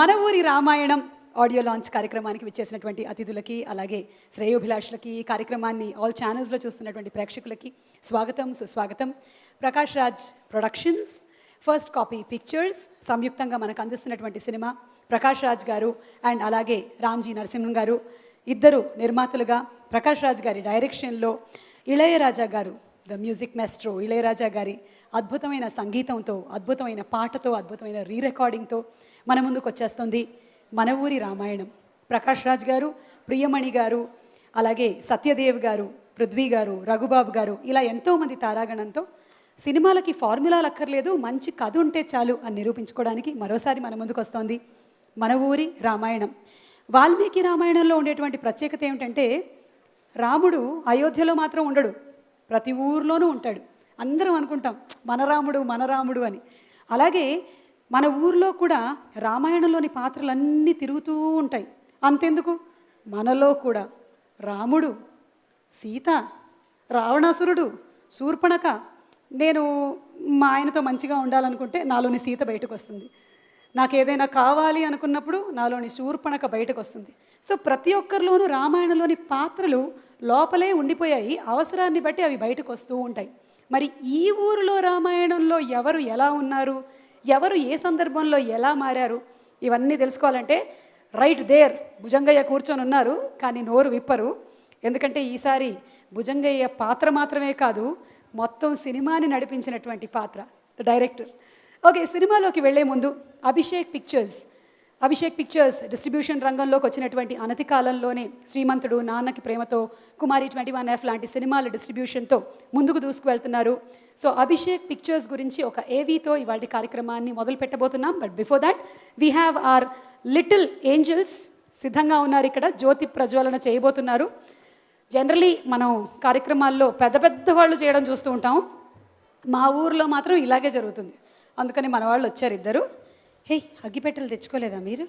మన Oori Ramayanam audio launch కార్యక్రమానికి విచ్చేసినటువంటి అతిథులకి, అలాగే శ్రేయోభిలాషులకి, ఈ కార్యక్రమాన్ని ఆల్ ఛానల్స్లో చూస్తున్నటువంటి ప్రేక్షకులకి స్వాగతం, సుస్వాగతం. Prakash Raj Productions, First Copy Pictures సంయుక్తంగా మనకు అందిస్తున్నటువంటి సినిమా. ప్రకాష్ రాజ్ గారు అండ్ అలాగే రామ్జీ నరసింహన్ గారు ఇద్దరు నిర్మాతలుగా, ప్రకాష్ రాజ్ గారి డైరెక్షన్లో ఇళయరాజా గారు ద మ్యూజిక్ మాస్ట్రో ఇళయరాజా గారి అద్భుతమైన సంగీతంతో, అద్భుతమైన పాటతో, అద్భుతమైన రీరికార్డింగ్తో మన ముందుకు వచ్చేస్తుంది మన ఊరి రామాయణం. ప్రకాష్ రాజ్ గారు, ప్రియమణి గారు, అలాగే సత్యదేవ్ గారు, పృథ్వీ గారు, రఘుబాబు గారు, ఇలా ఎంతోమంది తారాగణంతో సినిమాలకి ఫార్ములాలు అక్కర్లేదు, మంచి కథ ఉంటే చాలు అని నిరూపించుకోవడానికి మరోసారి మన ముందుకు వస్తోంది మన ఊరి రామాయణం. వాల్మీకి రామాయణంలో ఉండేటువంటి ప్రత్యేకత ఏమిటంటే, రాముడు అయోధ్యలో మాత్రం ఉండడు, ప్రతి ఊర్లోనూ ఉంటాడు. అందరం అనుకుంటాం మన రాముడు అని. అలాగే మన ఊర్లో కూడా రామాయణంలోని పాత్రలన్నీ తిరుగుతూ ఉంటాయి. అంతెందుకు, మనలో కూడా రాముడు, సీత, రావణాసురుడు, శూర్పణఖ. నేను మా ఆయనతో మంచిగా ఉండాలనుకుంటే నాలోని సీత బయటకు వస్తుంది, నాకు ఏదైనా కావాలి అనుకున్నప్పుడు నాలోని శూర్పణఖ బయటకు వస్తుంది. సో ప్రతి ఒక్కరిలోనూ రామాయణంలోని పాత్రలు లోపలే ఉండిపోయాయి, అవసరాన్ని బట్టి అవి బయటకు వస్తూ ఉంటాయి. మరి ఈ ఊరిలో రామాయణంలో ఎవరు ఎలా ఉన్నారు, ఎవరు ఏ సందర్భంలో ఎలా మారారు, ఇవన్నీ తెలుసుకోవాలంటే రైట్ దేర్ భుజంగయ్య కూర్చొని ఉన్నారు, కానీ నోరు విప్పరు. ఎందుకంటే ఈసారి భుజంగయ్య పాత్ర మాత్రమే కాదు, మొత్తం సినిమాని నడిపించినటువంటి పాత్ర, ద డైరెక్టర్. ఓకే, సినిమాలోకి వెళ్లే ముందు అభిషేక్ పిక్చర్స్ డిస్ట్రిబ్యూషన్ రంగంలోకి వచ్చినటువంటి అనతి కాలంలోనే శ్రీమంతుడు, నాన్నకి ప్రేమతో, కుమారి 21F లాంటి సినిమాల డిస్ట్రిబ్యూషన్తో ముందుకు దూసుకువెళ్తున్నారు. సో అభిషేక్ పిక్చర్స్ గురించి ఒక ఏవీతో ఇవాళ కార్యక్రమాన్ని మొదలు పెట్టబోతున్నాం. But before that we have our little angels సిద్ధంగా ఉన్నారు, ఇక్కడ జ్యోతి ప్రజ్వలన చేయబోతున్నారు. జనరలీ మనం కార్యక్రమాల్లో పెద్ద పెద్ద వాళ్ళు చేయడం చూస్తూ ఉంటాం, మా ఊర్లో మాత్రం ఇలాగే జరుగుతుంది. అందుకని మన వాళ్ళు వచ్చారు ఇద్దరు. హే, అగ్గిపెట్టెలు తెచ్చుకోలేదా మీరు?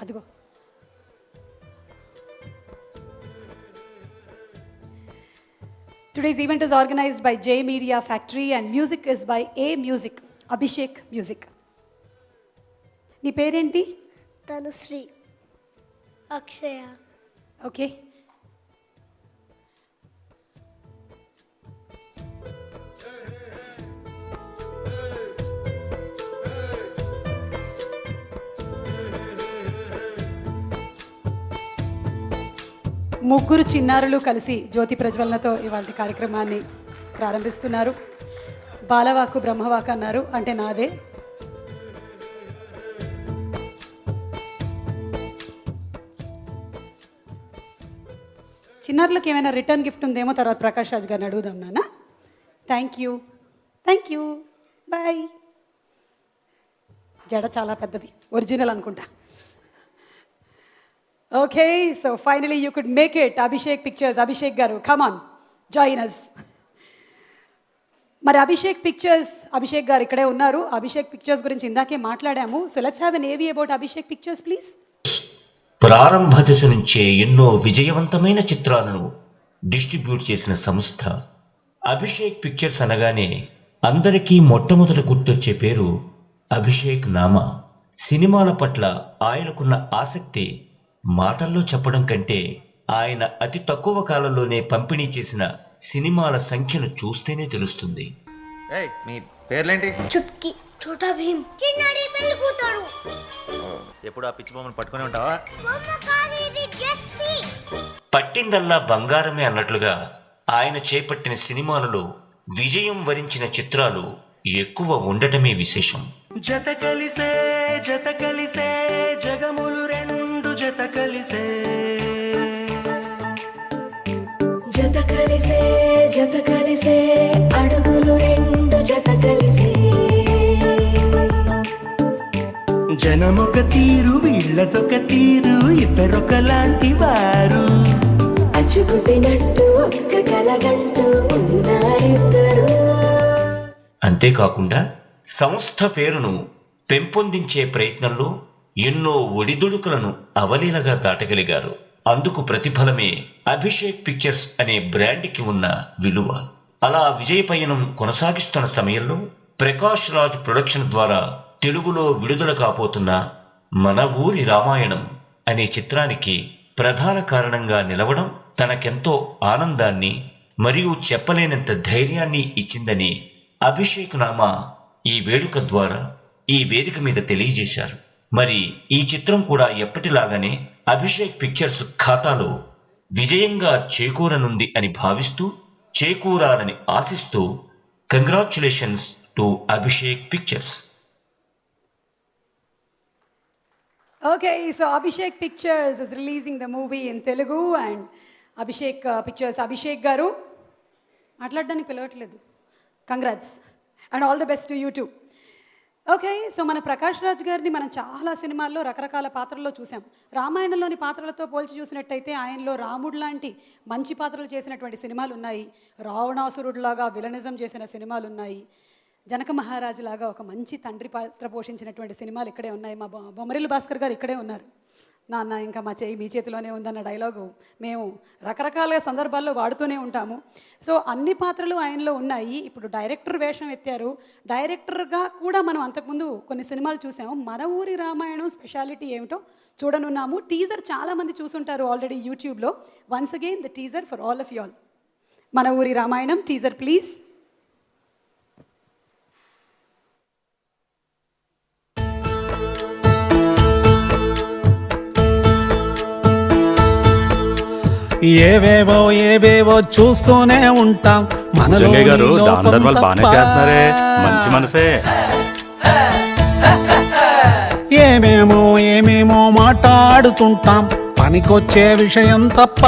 అదిగో. Today's event is organized by J Media Factory and music is by A Music, Abhishek Music. నీ పేరేంటి? తనుశ్రీ. అక్షయ. ఓకే, ముగ్గురు చిన్నారులు కలిసి జ్యోతి ప్రజ్వలనతో ఇవాళ కార్యక్రమాన్ని ప్రారంభిస్తున్నారు. బాలవాకు బ్రహ్మవాకు అన్నారు, అంటే నాదే. చిన్నారులకు ఏమైనా రిటర్న్ గిఫ్ట్ ఉందేమో తర్వాత ప్రకాష్ రాజ్ గారిని అడుగుదాం నాన్న. Thank you, bye. జడ చాలా పెద్దది, ఒరిజినల్ అనుకుంటా. Okay, so finally you could make it. Abhishek Pictures, Abhishek garu, come on, join us. మరి అభిషేక్ పిక్చర్స్, అభిషేక్ గారు ఇక్కడే ఉన్నారు. అభిషేక్ పిక్చర్స్ గురించి ఇందాకే మాట్లాడాము. సో లెట్స్ హ్యావ్ ఎన్ ఏవీ అబౌట్ అభిషేక్ పిక్చర్స్ ప్లీజ్. ప్రారంభ దశ నుంచే ఎన్నో విజయవంతమైన చిత్రాలను డిస్ట్రిబ్యూట్ చేసిన సంస్థ అభిషేక్ పిక్చర్స్. అనగానే అందరికీ మొట్టమొదట గుర్తొచ్చే పేరు అభిషేక్ నామా. సినిమాల పట్ల ఆయనకున్న ఆసక్తి మాటల్లో చెప్పడం కంటే, ఆయన అతి తక్కువ కాలంలోనే పంపిణీ చేసిన సినిమాల సంఖ్యను చూస్తేనే తెలుస్తుంది. మీ పేర్లేంటి? చుట్కీ, చోటా భీమ్, చిన్నారి పెళ్లి కూతురు. ఎప్పుడు ఆ పిచ్చి బొమ్మను పట్టుకునే ఉంటావా? పట్టిందల్లా బంగారమే అన్నట్లుగా ఆయన చేపట్టిన సినిమాలలో విజయం వరించిన చిత్రాలు ఎక్కువ ఉండటమే విశేషం. జత కలిసే జగములు రెండు జత కలిసే అడుగులు రెండు జత కలిసే జనమొక తీరు వీళ్ళదొక తీరు ఇద్దరొకలాంటి వారు అచ్చుకుపినట్టు ఒక్క కలగంటూ ఉన్నారిద్దరు. అంతేకాకుండా సంస్థ పేరును పెంపొందించే ప్రయత్నంలో ఎన్నో ఒడిదుడుకులను అవలీలగా దాటగలిగారు. అందుకు ప్రతిఫలమే అభిషేక్ పిక్చర్స్ అనే బ్రాండ్కి ఉన్న విలువ. అలా విజయ పయనం కొనసాగిస్తున్న సమయంలో ప్రకాష్ రాజ్ ప్రొడక్షన్ ద్వారా తెలుగులో విడుదల కాబోతున్న మన ఊరి రామాయణం అనే చిత్రానికి ప్రధాన కారణంగా నిలవడం తనకెంతో ఆనందాన్ని మరియు చెప్పలేనంత ధైర్యాన్ని ఇచ్చిందని అభిషేక్ నామా ఈ వేడుక ద్వారా ఈ వేదిక మీద తెలియజేశారు. మరి ఈ చిత్రం కూడా ఎప్పటిలాగానే అభిషేక్ పిక్చర్స్ ఖాతాలో విజయంగా చేకూరనుంది అని భావిస్తూ, చేకూరాలని ఆశిస్తూ congratulations to Abhishek pictures. Okay, so Abhishek Pictures is releasing the movie in Telugu and Abhishek Pictures, Abhishek garu మాట్లాడడానికి పిలవట్లేదు. Congrats and all the best to you too. Okay, so మన ప్రకాష్ రాజ్ గారిని మనం చాలా సినిమాల్లో రకరకాల పాత్రల్లో చూసాం. రామాయణంలోని పాత్రలతో పోల్చి చూసినట్టయితే ఆయనలో రాముడు లాంటి మంచి పాత్రలు చేసినటువంటి సినిమాలు ఉన్నాయి, రావణాసురుడిలాగా విలనిజం చేసిన సినిమాలు ఉన్నాయి, జనక మహారాజు లాగా ఒక మంచి తండ్రి పాత్ర పోషించినటువంటి సినిమాలు ఇక్కడే ఉన్నాయి. మా బొమ్మరిల్లు భాస్కర్ గారు ఇక్కడే ఉన్నారు. నాన్న ఇంకా మా చేయి మీ చేతిలోనే ఉందన్న డైలాగు మేము రకరకాల సందర్భాల్లో వాడుతూనే ఉంటాము. సో అన్ని పాత్రలు ఆయనలో ఉన్నాయి. ఇప్పుడు డైరెక్టర్ వేషం ఎత్తారు. డైరెక్టర్గా కూడా మనం అంతకుముందు కొన్ని సినిమాలు చూసాము. మన ఊరి రామాయణం స్పెషాలిటీ ఏమిటో చూడనున్నాము. టీజర్ చాలామంది చూసుంటారు ఆల్రెడీ యూట్యూబ్లో. Once again the teaser for all of you all. మన ఊరి రామాయణం టీజర్ ప్లీజ్. ఏవేవో చూస్తూనే ఉంటాం. మనలో చేస్తున్నారే, మంచి మనసే. ఏమేమో మాట్లాడుతుంటాం, పనికొచ్చే విషయం తప్ప.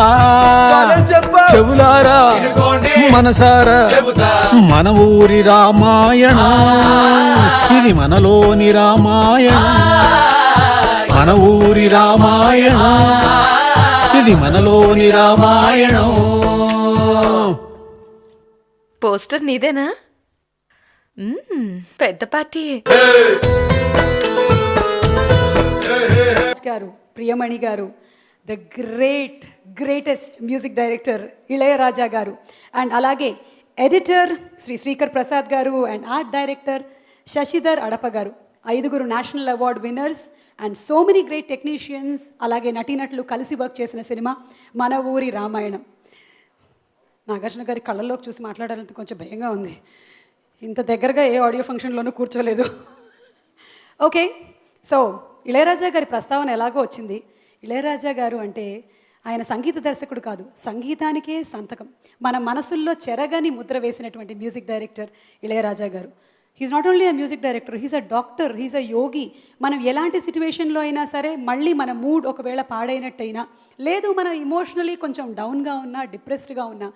చెవులారా మనసారా మన ఊరి రామాయణం, ఇది మనలోని రామాయణం. మన ఊరి రామాయణం, ఇది మనలోని రామాయణం. పోస్టర్ నీదేనా? పెద్ద పార్టీ గారు, ప్రియమణి గారు, the greatest music director Ilaiyaraaja garu, and అలాగే ఎడిటర్ శ్రీకర్ ప్రసాద్ గారు, అండ్ ఆర్ట్ డైరెక్టర్ శశిధర్ అడప గారు, 5 national award winners and so many great technicians, అలాగే నటీనటులు కలిసి వర్క్ చేసిన సినిమా మన ఊరి రామాయణం. నాగార్జున గారి కళ్ళల్లోకి చూసి మాట్లాడాలంటే కొంచెం భయంగా ఉంది. ఇంత దగ్గరగా ఏ ఆడియో ఫంక్షన్లోనూ కూర్చోలేదు. ఓకే, సో ఇళయరాజా గారి ప్రస్తావన ఎలాగో వచ్చింది. ఇళయరాజా గారు అంటే ఆయన సంగీత దర్శకుడు కాదు, సంగీతానికే సంతకం. మన మనసుల్లో చెరగని ముద్ర వేసినటువంటి music director Ilaiyaraaja garu. He's not only a music director, he's a doctor, he's a yogi. మనం ఎలాంటి సిచ్యువేషన్లో అయినా సరే, మళ్ళీ మన మూడ్ ఒకవేళ పాడైనట్టయినా, లేదు మనం ఇమోషనలీ కొంచెం డౌన్గా ఉన్నా, డిప్రెస్డ్గా ఉన్నా,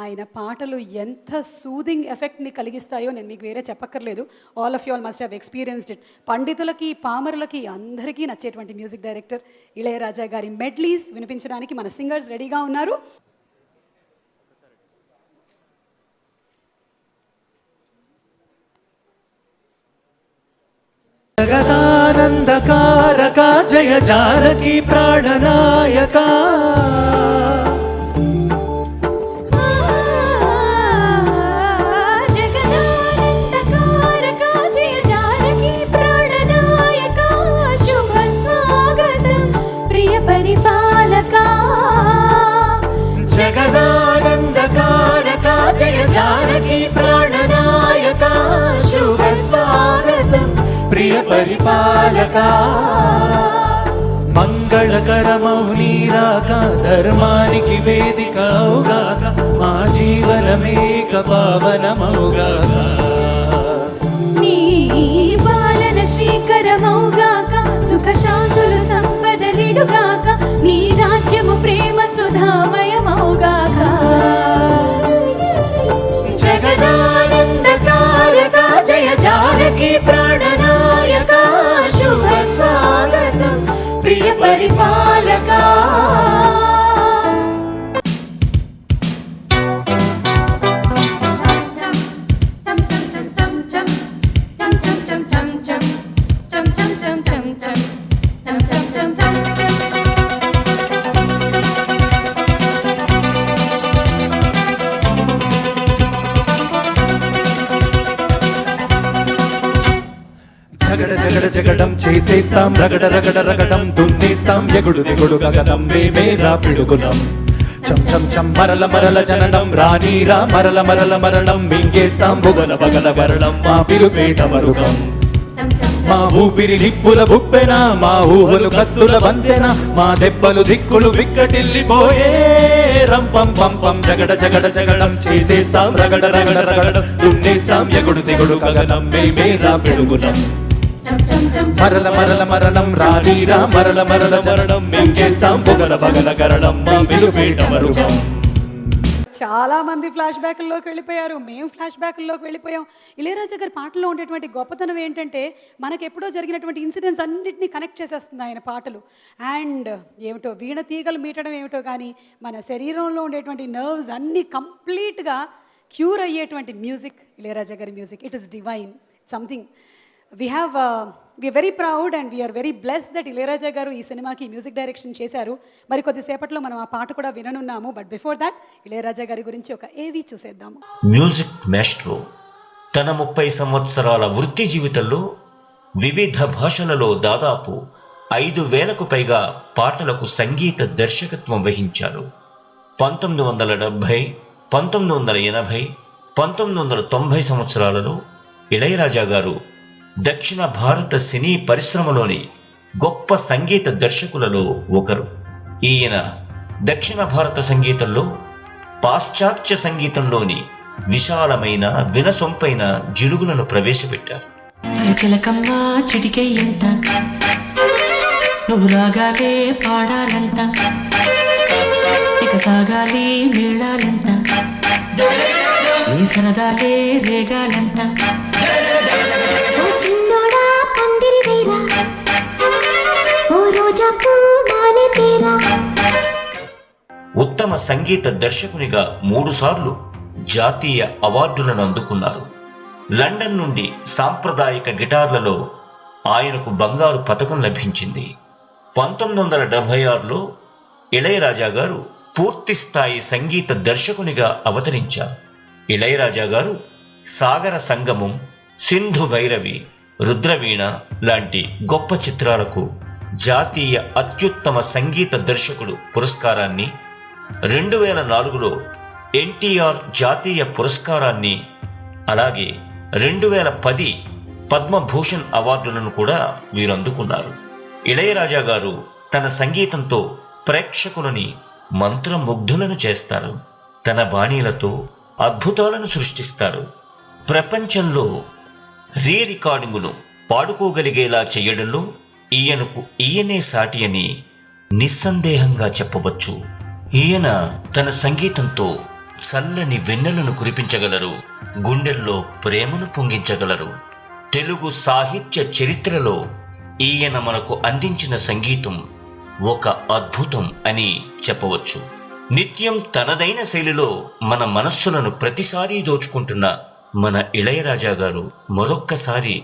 ఆయన పాటలు ఎంత సూదింగ్ ఎఫెక్ట్ని కలిగిస్తాయో నేను మీకు వేరే చెప్పక్కర్లేదు. All of you all must have experienced it. పండితులకి, పామరులకి అందరికీ నచ్చేటువంటి మ్యూజిక్ డైరెక్టర్ ఇళయరాజా గారి మెడ్లీస్ వినిపించడానికి మన సింగర్స్ రెడీగా ఉన్నారు. జగదానందకారక జయ జానకి ప్రాణనాయక. జగదానందకారక జయ జానకి ప్రాణనాయక. శుభ స్వాగతం ప్రియ పరిపాలక. జగదానందకారక జయ జానకి ప్రాణనాయక. శుభ స్వాగతం ప్రియ పరిపాలక. మంగళకరమౌ నీరాక, ధర్మానికి వేదిక అవుగాక. మా జీవనమేక పావనమౌగాక. నీ పాలన శ్రీకరమౌగాక. సుఖ శాంతులు సంపదలిడుగాక. నీ రాజ్యము ప్రేమ సుధామయమౌగాక. జగదానందకారక జయ జానకి ప్రాణనాయక. శుభ స్వాగతం ప్రియ పరిపాలక. జగడం చేసేస్తాం రగడ రగడ రగడం దున్నేస్తాం ఎగుడు దిగుడు గగనం మేమేరా పిడుగులం చం చం చం మరల మరల జననం రానీరా మరల మరల మరణం మింగేస్తాం బుగల బగల గరణం మా పిలుపేట మరుగం మా ఊపిరి నిప్పుల బుప్పెన మా ఊహలు కత్తుల బందెన మా దెబ్బలు దిక్కులు విక్కటిల్లిపోయే రంపం పంపం జగడ జగడ జగడం చేసేస్తాం రగడ రగడ రగడం దున్నేస్తాం ఎగుడు దిగుడు గగనం మేమేరా పిడుగులం మరల మరల మరణం రానీరా మరల మరల మరణం మింగేస్తాం బుగల బగల గరణం మా పిలుపేట మరుగం. చాలా మంది ఫ్లాష్ బ్యాక్ల్లోకి వెళ్ళిపోయారు, మేము ఫ్లాష్ బ్యాక్ల్లోకి వెళ్ళిపోయాం. ఇళయరాజా గారి పాటలో ఉండేటువంటి గొప్పతనం ఏంటంటే మనకు ఎప్పుడో జరిగినటువంటి ఇన్సిడెంట్స్ అన్నింటినీ కనెక్ట్ చేసేస్తుంది ఆయన పాటలు. అండ్ ఏమిటో వీణ తీగలు మీటడం ఏమిటో కానీ మన శరీరంలో ఉండేటువంటి నర్వ్స్ అన్నీ కంప్లీట్గా క్యూర్ అయ్యేటువంటి మ్యూజిక్ ఇళయరాజా గారి music. It is divine something. we are very proud and we are very blessed that Ilaiyaraaja గారు ఈ సినిమాకి మ్యూజిక్ డైరెక్షన్ చేశారు. మరి కొద్దిసేపట్లో మనం ఆ పాట కూడా విననున్నాము. బట్ బిఫోర్ దట్ ఇళయరాజా గారి గురించి ఒక ఏవి చూసేద్దాము. మ్యూజిక్ మాస్ట్రో తన 30 సంవత్సరాల వృత్తి జీవితంలో వివిధ భాషలలో దాదాపు 5,000కు పైగా పాటలకు సంగీత దర్శకత్వం వహించారు. 1970, 1980, 1990 సంవత్సరాలలో ఇళయరాజా గారు దక్షిణ భారత సినీ పరిశ్రమలోని గొప్ప సంగీత దర్శకులలో ఒకరు. ఈయన దక్షిణ భారత సంగీతంలో పాశ్చాత్య సంగీతంలోని విశాలమైన వినసొంపైన జిలుగులను ప్రవేశపెట్టారు. చిలకమ్మా చిటికెయ్యంట నువ్వు రాగాలే పాడాలంట ఇక సాగాలి మేళాలంట నీ సరదాలే రేగాలంట ఉత్తమ సంగీత దర్శకునిగా 3 సార్లు జాతీయ అవార్డులను అందుకున్నారు. లండన్ నుండి సాంప్రదాయక గిటార్లలో ఆయనకు బంగారు పతకం లభించింది. 1976లో ఇళయరాజా గారు పూర్తిస్థాయి సంగీత దర్శకునిగా అవతరించారు. ఇళయరాజా గారు సాగర సంగమం, సింధు భైరవి, రుద్రవీణ లాంటి గొప్ప చిత్రాలకు జాతీయ అత్యుత్తమ సంగీత దర్శకుడు పురస్కారాన్ని, 2004లో ఎన్టీఆర్ జాతీయ పురస్కారాన్ని, అలాగే 2010 పద్మభూషణ్ అవార్డులను కూడా వీరు అందుకున్నారు. ఇళయరాజా గారు తన సంగీతంతో ప్రేక్షకులని మంత్రముగ్ధులను చేస్తారు. తన బాణీలతో అద్భుతాలను సృష్టిస్తారు. ప్రపంచంలో రీ రికార్డింగును పాడుకోగలిగేలా చేయడంలో ఈయనే సాటి అని నిస్సందేహంగా చెప్పవచ్చు. ఈయన తన సంగీతంతో చల్లని వెన్నెలను కురిపించగలరు, గుండెల్లో ప్రేమను పొంగించగలరు. తెలుగు సాహిత్య చరిత్రలో ఈయన మనకు అందించిన సంగీతం ఒక అద్భుతం అని చెప్పవచ్చు. నిత్యం తనదైన శైలిలో మన మనస్సులను ప్రతిసారి దోచుకుంటున్న మన ఇళయరాజా గారు మరొక్కసారి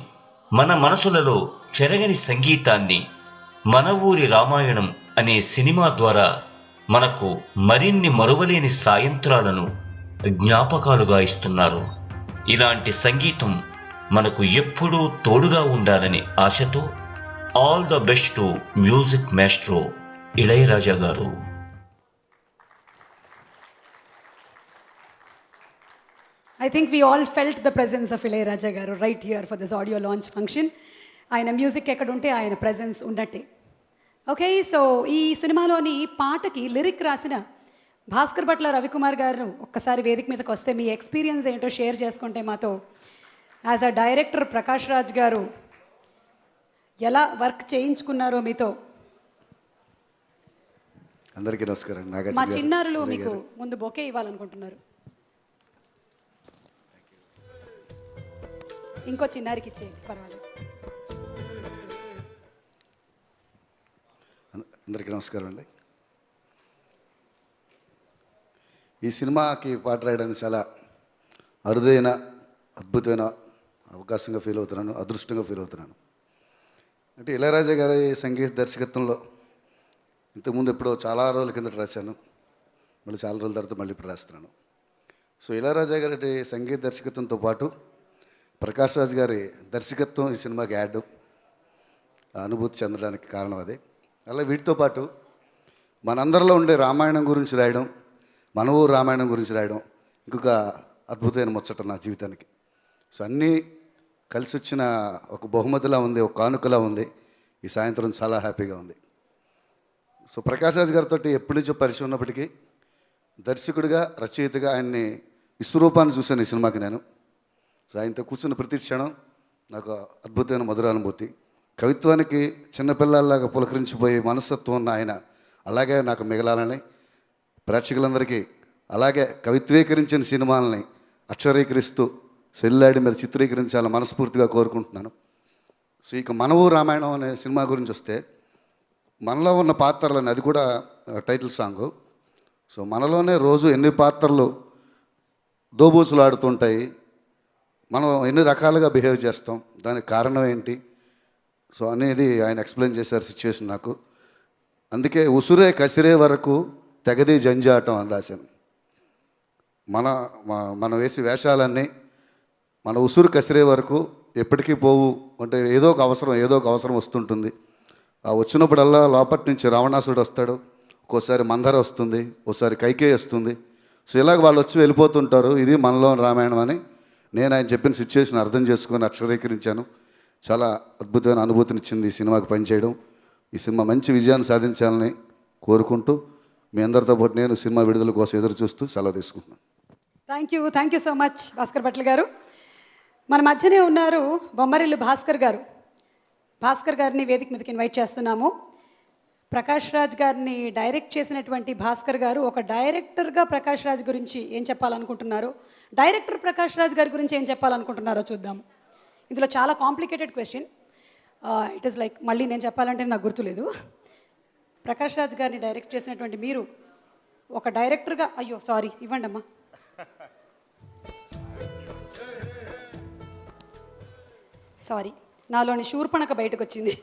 మన మనసులలో చెరగని సంగీతాన్ని మన ఊరి రామాయణం అనే సినిమా ద్వారా మనకు మరిన్ని మరువలేని సాయంత్రాలను జ్ఞాపకాలుగా ఇస్తున్నారు. ఇలాంటి సంగీతం మనకు ఎప్పుడూ తోడుగా ఉండాలని ఆశతో all the best to music maestro Ilaiyaraaja గారు. I think we all felt the presence of Ilaiyaraaja గారు right here for this audio launch function. ఆయన మ్యూజిక్ ఎక్కడ ఉంటే ఆయన ప్రెజెన్స్ ఉన్నట్టే. ఓకే, సో ఈ సినిమాలోని పాటకి లిరిక్ రాసిన భాస్కర్ భట్ల రవికుమార్ గారు ఒక్కసారి వేదిక మీదకి వస్తే మీ ఎక్స్పీరియన్స్ ఏంటో షేర్ చేసుకుంటే మాతో. As a director Prakash Raj గారు ఎలా వర్క్ చేయించుకున్నారో మీతో. అందరికీ నమస్కారం. మా చిన్నారులు మీకు ముందు బొకే ఇవ్వాలనుకుంటున్నారు. ఇంకో చిన్నారికి ఇచ్చేయండి, పర్వాలేదు. అందరికీ నమస్కారం అండి. ఈ సినిమాకి పాట రాయడానికి చాలా అరుదైన అద్భుతమైన అవకాశంగా ఫీల్ అవుతున్నాను, అదృష్టంగా ఫీల్ అవుతున్నాను. అంటే ఇళయరాజా గారి సంగీత దర్శకత్వంలో ఇంతకుముందు ఎప్పుడో చాలా రోజుల కిందట రాశాను, మళ్ళీ చాలా రోజుల తర్వాత మళ్ళీ ఇప్పుడు రాస్తున్నాను. సో ఇళయరాజా గారి సంగీత దర్శకత్వంతో పాటు ప్రకాష్ రాజ్ గారి దర్శకత్వం ఈ సినిమాకి యాడ్. అనుభూతి చెందడానికి కారణం అదే. అలా వీటితో పాటు మనందరిలో ఉండే రామాయణం గురించి రాయడం, మన ఊరు రామాయణం గురించి రాయడం ఇంకొక అద్భుతమైన ముచ్చట నా జీవితానికి. సో అన్నీ కలిసి వచ్చిన ఒక బహుమతిలా ఉంది, ఒక కానుకలా ఉంది. ఈ సాయంత్రం చాలా హ్యాపీగా ఉంది. సో ప్రకాష్ రాజ్ గారితో ఎప్పటి నుంచో పరిచయం ఉన్నప్పటికీ దర్శకుడిగా, రచయితగా ఆయన్ని విశ్వరూపాన్ని చూశాను ఈ సినిమాకి నేను. సో ఆయనతో కూర్చున్న ప్రతి క్షణం నాకు అద్భుతమైన మధుర అనుభూతి. కవిత్వానికి చిన్నపిల్లల్లాగా పులకరించిపోయే మనస్తత్వం ఉన్న ఆయన అలాగే నాకు మిగలాలని, ప్రేక్షకులందరికీ అలాగే కవిత్వీకరించిన సినిమాలని అక్షరీకరిస్తూ సెల్లాడి మీద చిత్రీకరించాలని మనస్ఫూర్తిగా కోరుకుంటున్నాను. సో ఇక మన ఊరు రామాయణం అనే సినిమా గురించి వస్తే, మనలో ఉన్న పాత్రలని, అది కూడా టైటిల్ సాంగు. సో మనలోనే రోజు ఎన్ని పాత్రలు దోబూచులాడుతుంటాయి, మనం ఎన్ని రకాలుగా బిహేవ్ చేస్తాం, దానికి కారణం ఏంటి, సో అనేది ఆయన ఎక్స్ప్లెయిన్ చేశారు సిచ్యువేషన్ నాకు. అందుకే ఉసురే కసిరే వరకు తెగది జంజాటం అని రాశాను. మనం వేసి వేషాలన్నీ మన ఉసురు కసిరే వరకు ఎప్పటికీ పోవు. అంటే ఏదో ఒక అవసరం వస్తుంటుంది. ఆ వచ్చినప్పుడల్లా లోపటి నుంచి రావణాసుడు వస్తాడు, ఒక్కోసారి మందర వస్తుంది, ఒకసారి కైకేయి వస్తుంది. సో ఇలాగ వాళ్ళు వచ్చి వెళ్ళిపోతుంటారు. ఇది మనలో రామాయణం అని నేను ఆయన చెప్పిన సిచ్యువేషన్ అర్థం చేసుకొని అక్షరీకరించాను. చాలా అద్భుతమైన అనుభూతినిచ్చింది ఈ సినిమాకి పనిచేయడం. ఈ సినిమా మంచి విజయాన్ని సాధించాలని కోరుకుంటూ మీ అందరితో పాటు నేను సినిమా విడుదల కోసం ఎదురు చూస్తూ సెలవు తీసుకుంటున్నాను. Thank you so much Bhaskar Bhatla గారు. మన మధ్యనే ఉన్నారు బొమ్మరిల్లు భాస్కర్ గారు. భాస్కర్ గారిని వేదిక మీదకి ఇన్వైట్ చేస్తున్నాము. ప్రకాష్ రాజ్ గారిని డైరెక్ట్ చేసినటువంటి భాస్కర్ గారు ఒక డైరెక్టర్గా ప్రకాష్ రాజ్ గురించి ఏం చెప్పాలనుకుంటున్నారో, డైరెక్టర్ ప్రకాష్ రాజ్ గారి గురించి ఏం చెప్పాలనుకుంటున్నారో చూద్దాం. ఇందులో చాలా complicated question. It is like మళ్ళీ నేను చెప్పాలంటే నాకు గుర్తులేదు. ప్రకాష్ రాజ్ గారిని డైరెక్ట్ చేసినటువంటి మీరు ఒక డైరెక్టర్గా, అయ్యో సారీ ఇవ్వండి అమ్మా, సారీ నాలోని శూర్పణక బయటకు వచ్చింది.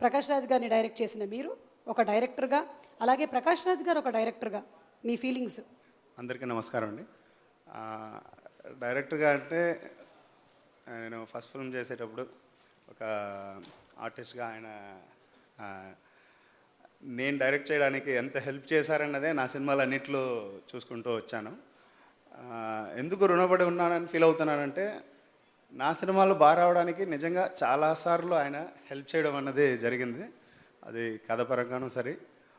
ప్రకాష్ రాజ్ గారిని డైరెక్ట్ చేసిన మీరు ఒక డైరెక్టర్గా, అలాగే ప్రకాష్ రాజ్ గారు ఒక డైరెక్టర్గా మీ ఫీలింగ్స్. అందరికీ నమస్కారం అండి. డైరెక్టర్గా అంటే నేను ఫస్ట్ ఫిల్మ్ చేసేటప్పుడు ఒక ఆర్టిస్ట్గా ఆయన నేను డైరెక్ట్ చేయడానికి ఎంత హెల్ప్ చేశారన్నదే నా సినిమాలన్నింటిలో చూసుకుంటూ వచ్చాను. ఎందుకు రుణపడి ఉన్నానని ఫీల్ అవుతున్నానంటే, నా సినిమాలు బాగా రావడానికి నిజంగా చాలాసార్లు ఆయన హెల్ప్ చేయడం అన్నది జరిగింది. అది కథ పరంగానూ సరే,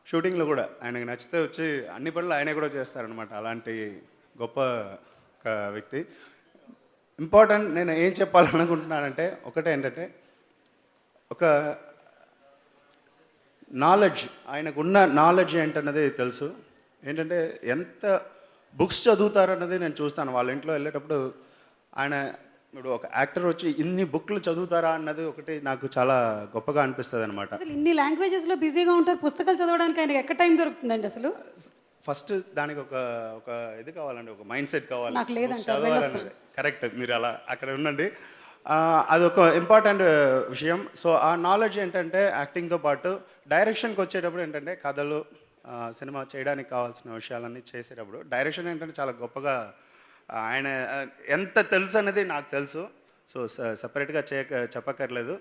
షూటింగ్లో కూడా ఆయనకు నచ్చితే వచ్చి అన్ని పనులు ఆయనే కూడా చేస్తారనమాట. అలాంటి గొప్ప వ్యక్తి. ఇంపార్టెంట్ నేను ఏం చెప్పాలనుకుంటున్నానంటే, ఒకటే ఏంటంటే, ఒక నాలెడ్జ్, ఆయనకున్న నాలెడ్జ్ ఏంటన్నది తెలుసు. ఏంటంటే ఎంత బుక్స్ చదువుతారన్నది నేను చూస్తాను. వాళ్ళ ఇంట్లో వెళ్ళేటప్పుడు ఆయన ఇప్పుడు ఒక యాక్టర్ వచ్చి ఇన్ని బుక్లు చదువుతారా అన్నది ఒకటి నాకు చాలా గొప్పగా అనిపిస్తుంది అనమాట. అసలు ఇన్ని లాంగ్వేజెస్లో బిజీగా ఉంటారు, పుస్తకాలు చదవడానికి ఆయనకి ఎక్కడ టైం దొరుకుతుందండి అసలు? ఫస్ట్ దానికి ఒక ఇది కావాలండి, ఒక మైండ్ సెట్ కావాలి. నాకు లేదంట. చదవాలన్నది కరెక్ట్, మీరు అలా అక్కడ ఉండండి. అదొక ఇంపార్టెంట్ విషయం. సో ఆ నాలెడ్జ్ ఏంటంటే యాక్టింగ్తో పాటు డైరెక్షన్కి వచ్చేటప్పుడు ఏంటంటే, కథలు సినిమా చేయడానికి కావాల్సిన విషయాలన్నీ చేసేటప్పుడు డైరెక్షన్ ఏంటంటే చాలా గొప్పగా ఆయన ఎంత తెలుసు అనేది నాకు తెలుసు. సో సపరేట్గా చెప్పక్కర్లేదు.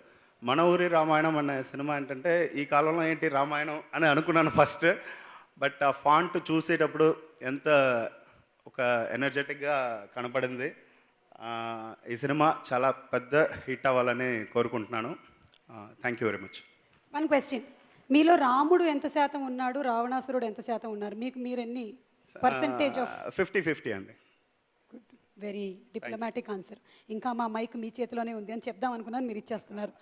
మన ఊరి రామాయణం అనే సినిమా ఏంటంటే, ఈ కాలంలో ఏంటి రామాయణం అని అనుకున్నాను ఫస్ట్. బట్ ఆ ఫాంట్ చూసేటప్పుడు ఎంత ఒక ఎనర్జెటిక్గా కనపడింది. ఈ సినిమా చాలా పెద్ద హిట్ అవ్వాలని కోరుకుంటున్నాను. Thank you very much. One question, మీలో రాముడు ఎంత శాతం ఉన్నాడు, రావణాసురుడు ఎంత శాతం ఉన్నారు? మీరు ఎన్ని పర్సెంటేజ్ ఆఫ్? 50-50 అండి. Very diplomatic answer. ఇంకా మా మైక్ మీ చేతిలోనే ఉంది అని చెప్దాం అనుకున్నాను, మీరు ఇచ్చేస్తున్నారు.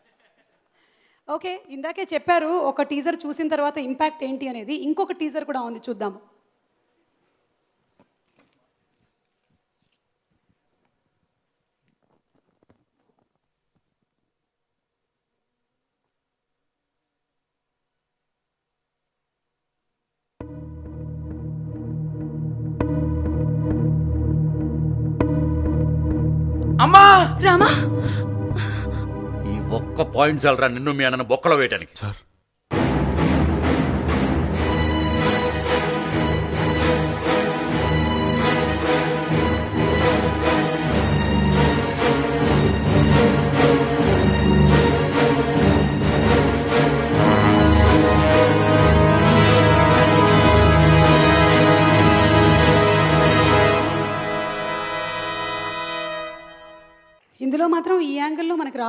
ఓకే, ఇందాకే చెప్పారు ఒక టీజర్ చూసిన తర్వాత ఇంపాక్ట్ ఏంటి అనేది. ఇంకొక టీజర్ కూడా ఉంది, చూద్దాము. అమ్మా రామా, ఈ ఒక్క పాయింట్ చాలరా నిన్ను మీ అన్న బొక్కలో వేయటానికి. సార్,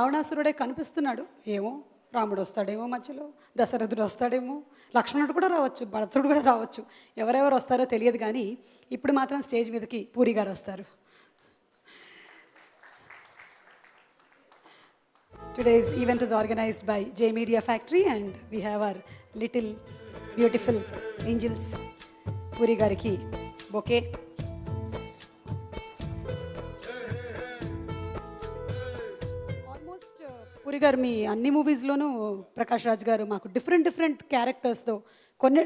రావణాసురుడే కనిపిస్తున్నాడు, ఏమో రాముడు వస్తాడేమో, మధ్యలో దశరథుడు వస్తాడేమో, లక్ష్మణుడు కూడా రావచ్చు, భరతుడు కూడా రావచ్చు, ఎవరెవరు వస్తారో తెలియదు. కానీ ఇప్పుడు మాత్రం స్టేజ్ మీదకి పూరి గారు వస్తారు. Today's event is organized by J Media Factory and we have our little beautiful angels. Puri గారికి బొకే. ఆల్మోస్ట్ పూరి గారు మీ అన్ని మూవీస్లోనూ ప్రకాష్ రాజ్ గారు మాకు డిఫరెంట్ క్యారెక్టర్స్తో కొన్ని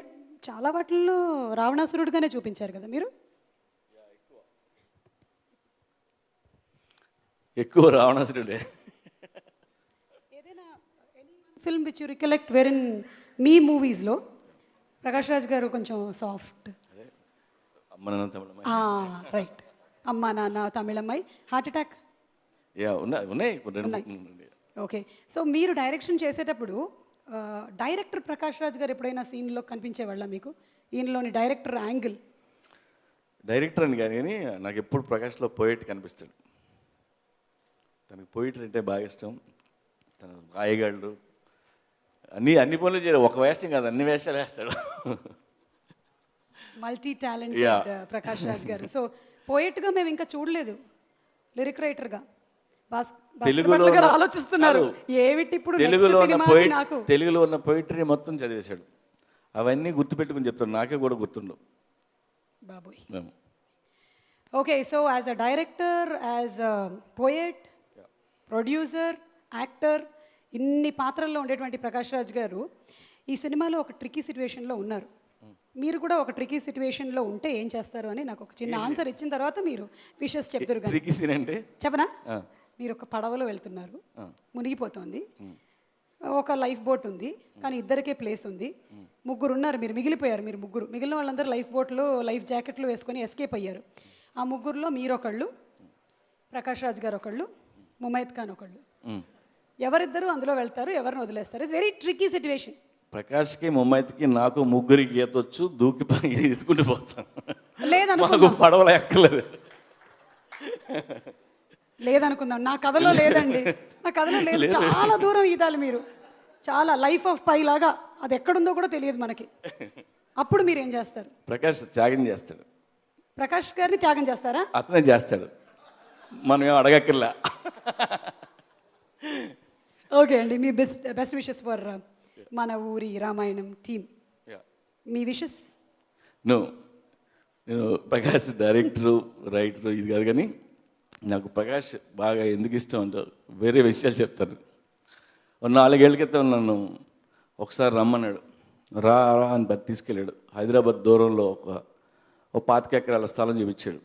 చాలా వాటిల్లో రావణాసురుడుగానే చూపించారు కదా మీరు. ఎక్కువ రావణాసురుడే. ఫిల్మ్ విచ్ యూ రికలెక్ట్ వెరిన్ మీ మూవీస్లో ప్రకాష్ రాజ్ గారు కొంచెం సాఫ్ట్. రైట్, అమ్మా నాన్న తమిళమ్మాయి, హార్ట్ అటాక్ ఉన్నాయి. ఓకే, సో మీరు డైరెక్షన్ చేసేటప్పుడు డైరెక్టర్ ప్రకాష్ రాజ్ గారు ఎప్పుడైనా సీన్లో కనిపించేవాళ్ళ మీకు? ఈయనలోని డైరెక్టర్ యాంగిల్. డైరెక్టర్ అని కానీ నాకు ఎప్పుడు ప్రకాష్లో పోయిట్ కనిపిస్తాడు. తనకు పోయిటరీ అంటే బాగా ఇష్టం. తను రాయగలడు, అన్ని పనులు చేయడు. ఒక వేషం కాదు, అన్ని వేషాలు వేస్తాడు. మల్టీ టాలెంటెడ్ ప్రకాష్ రాజ్ గారు. సో పోయిట్గా మేము ఇంకా చూడలేదు, లిరిక్ రైటర్గా తెలుగులో ఆలోచిస్తున్నారు ఏమిటి ఇప్పుడు తెలుగులో ఉన్న పోయిటరీ మొత్తం చదివేశాడు. అవన్నీ గుర్తుపెట్టుకుని చెప్తాడు, నాకే కూడా గుర్తుండవు బాబోయ్. Okay, so as a director, as a poet, producer, actor, ఇన్ని పాత్రల్లో ఉండేటువంటి ప్రకాష్ రాజ్ గారు ఈ సినిమాలో ఒక ట్రికీ సిచ్యువేషన్లో ఉన్నారు. మీరు కూడా ఒక ట్రికీ సిచ్యువేషన్లో ఉంటే ఏం చేస్తారు అని నాకు ఒక చిన్న ఆన్సర్ ఇచ్చిన తర్వాత మీరు విషెస్ చెప్తారు. చెప్పనా? మీరు ఒక పడవలో వెళ్తున్నారు, మునిగిపోతుంది, ఒక లైఫ్ బోట్ ఉంది, కానీ ఇద్దరికే ప్లేస్ ఉంది, ముగ్గురు ఉన్నారు, మీరు మిగిలిపోయారు. మీరు ముగ్గురు, మిగిలిన వాళ్ళందరూ లైఫ్ బోట్లు లైఫ్ జాకెట్లు వేసుకొని ఎస్కేప్ అయ్యారు. ఆ ముగ్గురులో మీరొకళ్ళు, ప్రకాష్ రాజ్ గారు ఒకళ్ళు, ముమైత్ ఖాన్ ఒకళ్ళు. ఎవరిద్దరు అందులో వెళ్తారు, ఎవరిని వదిలేస్తారు? It's very tricky situation. ప్రకాష్కి ముమైత్కి నాకు ముగ్గురికి ఈతొచ్చు, దూకి ఎత్తుకుంటూ పోతాను. లేదనుకుందాం, పడవలో ఎక్కలేదు. లేదనుకుందాం, నా కథలో లేదండి, నా కథలో లేదు. చాలా దూరం ఈదాలి మీరు, చాలా లైఫ్ ఆఫ్ పై లాగా, అది ఎక్కడుందో కూడా తెలియదు మనకి. అప్పుడు మీరు ఏం చేస్తారు? ప్రకాష్ త్యాగం చేస్తాడు. ప్రకాష్ గారిని త్యాగం చేస్తారా? అతనే చేస్తాడు, మనం ఏం అడగక్కర్లా. ఓకే అండి, మీ బెస్ట్ విషెస్ ఫర్ మన ఊరి రామాయణం టీమ్. మీ విషెస్? నేను ప్రకాష్ డైరెక్టరు, రైటరు ఇది కాదు, కానీ నాకు ప్రకాష్ బాగా ఎందుకు ఇష్టం అంటే వేరే విషయాలు చెప్తాను. 4 ఏళ్ల క్రితం నన్ను ఒకసారి రమ్మన్నాడు, రా అని తీసుకెళ్ళాడు. హైదరాబాద్ దూరంలో ఒక 25 ఎకరాల స్థలం చూపించాడు.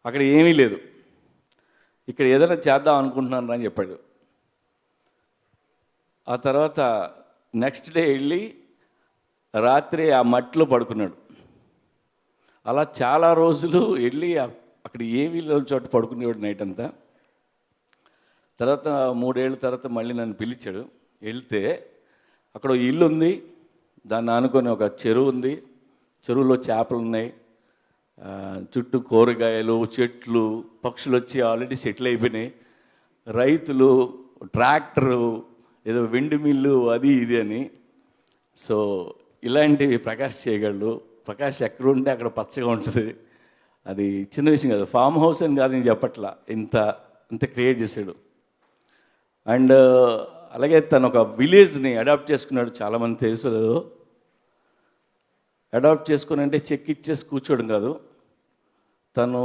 అక్కడ ఏమీ లేదు, ఇక్కడ ఏదైనా చేద్దాం అనుకుంటున్నాను అని చెప్పాడు. ఆ తర్వాత నెక్స్ట్ డే వెళ్ళి రాత్రి ఆ మట్టిలో పడుకున్నాడు. అలా చాలా రోజులు వెళ్ళి అక్కడ ఏమీ లేని చోట పడుకునేవాడు నైట్ అంతా. తర్వాత 3 ఏళ్ళ తర్వాత మళ్ళీ నన్ను పిలిచాడు. వెళ్తే అక్కడ ఇల్లు ఉంది, దాన్ని ఆనుకొని ఒక చెరువు ఉంది, చెరువులో చేపలు ఉన్నాయి, చుట్టూ కూరగాయలు, చెట్లు, పక్షులు వచ్చి ఆల్రెడీ సెటిల్ అయిపోయినాయి, రైతులు, ట్రాక్టరు, ఏదో విండ్ మిల్లు, అది ఇది అని. సో ఇలాంటివి ప్రకాష్ చేయగలడు. ప్రకాష్ ఎక్కడుంటే అక్కడ పచ్చగా ఉంటుంది. అది చిన్న విషయం కాదు, ఫామ్ హౌస్ అని కాదు నేను చెప్పట్లా, ఇంత క్రియేట్ చేశాడు. అండ్ అలాగే తను ఒక విలేజ్ని అడాప్ట్ చేసుకున్నాడు. చాలామంది తెలుసు లేదో, అడాప్ట్ చేసుకుని అంటే చెక్ ఇచ్చేసి కూర్చోడం కాదు, తను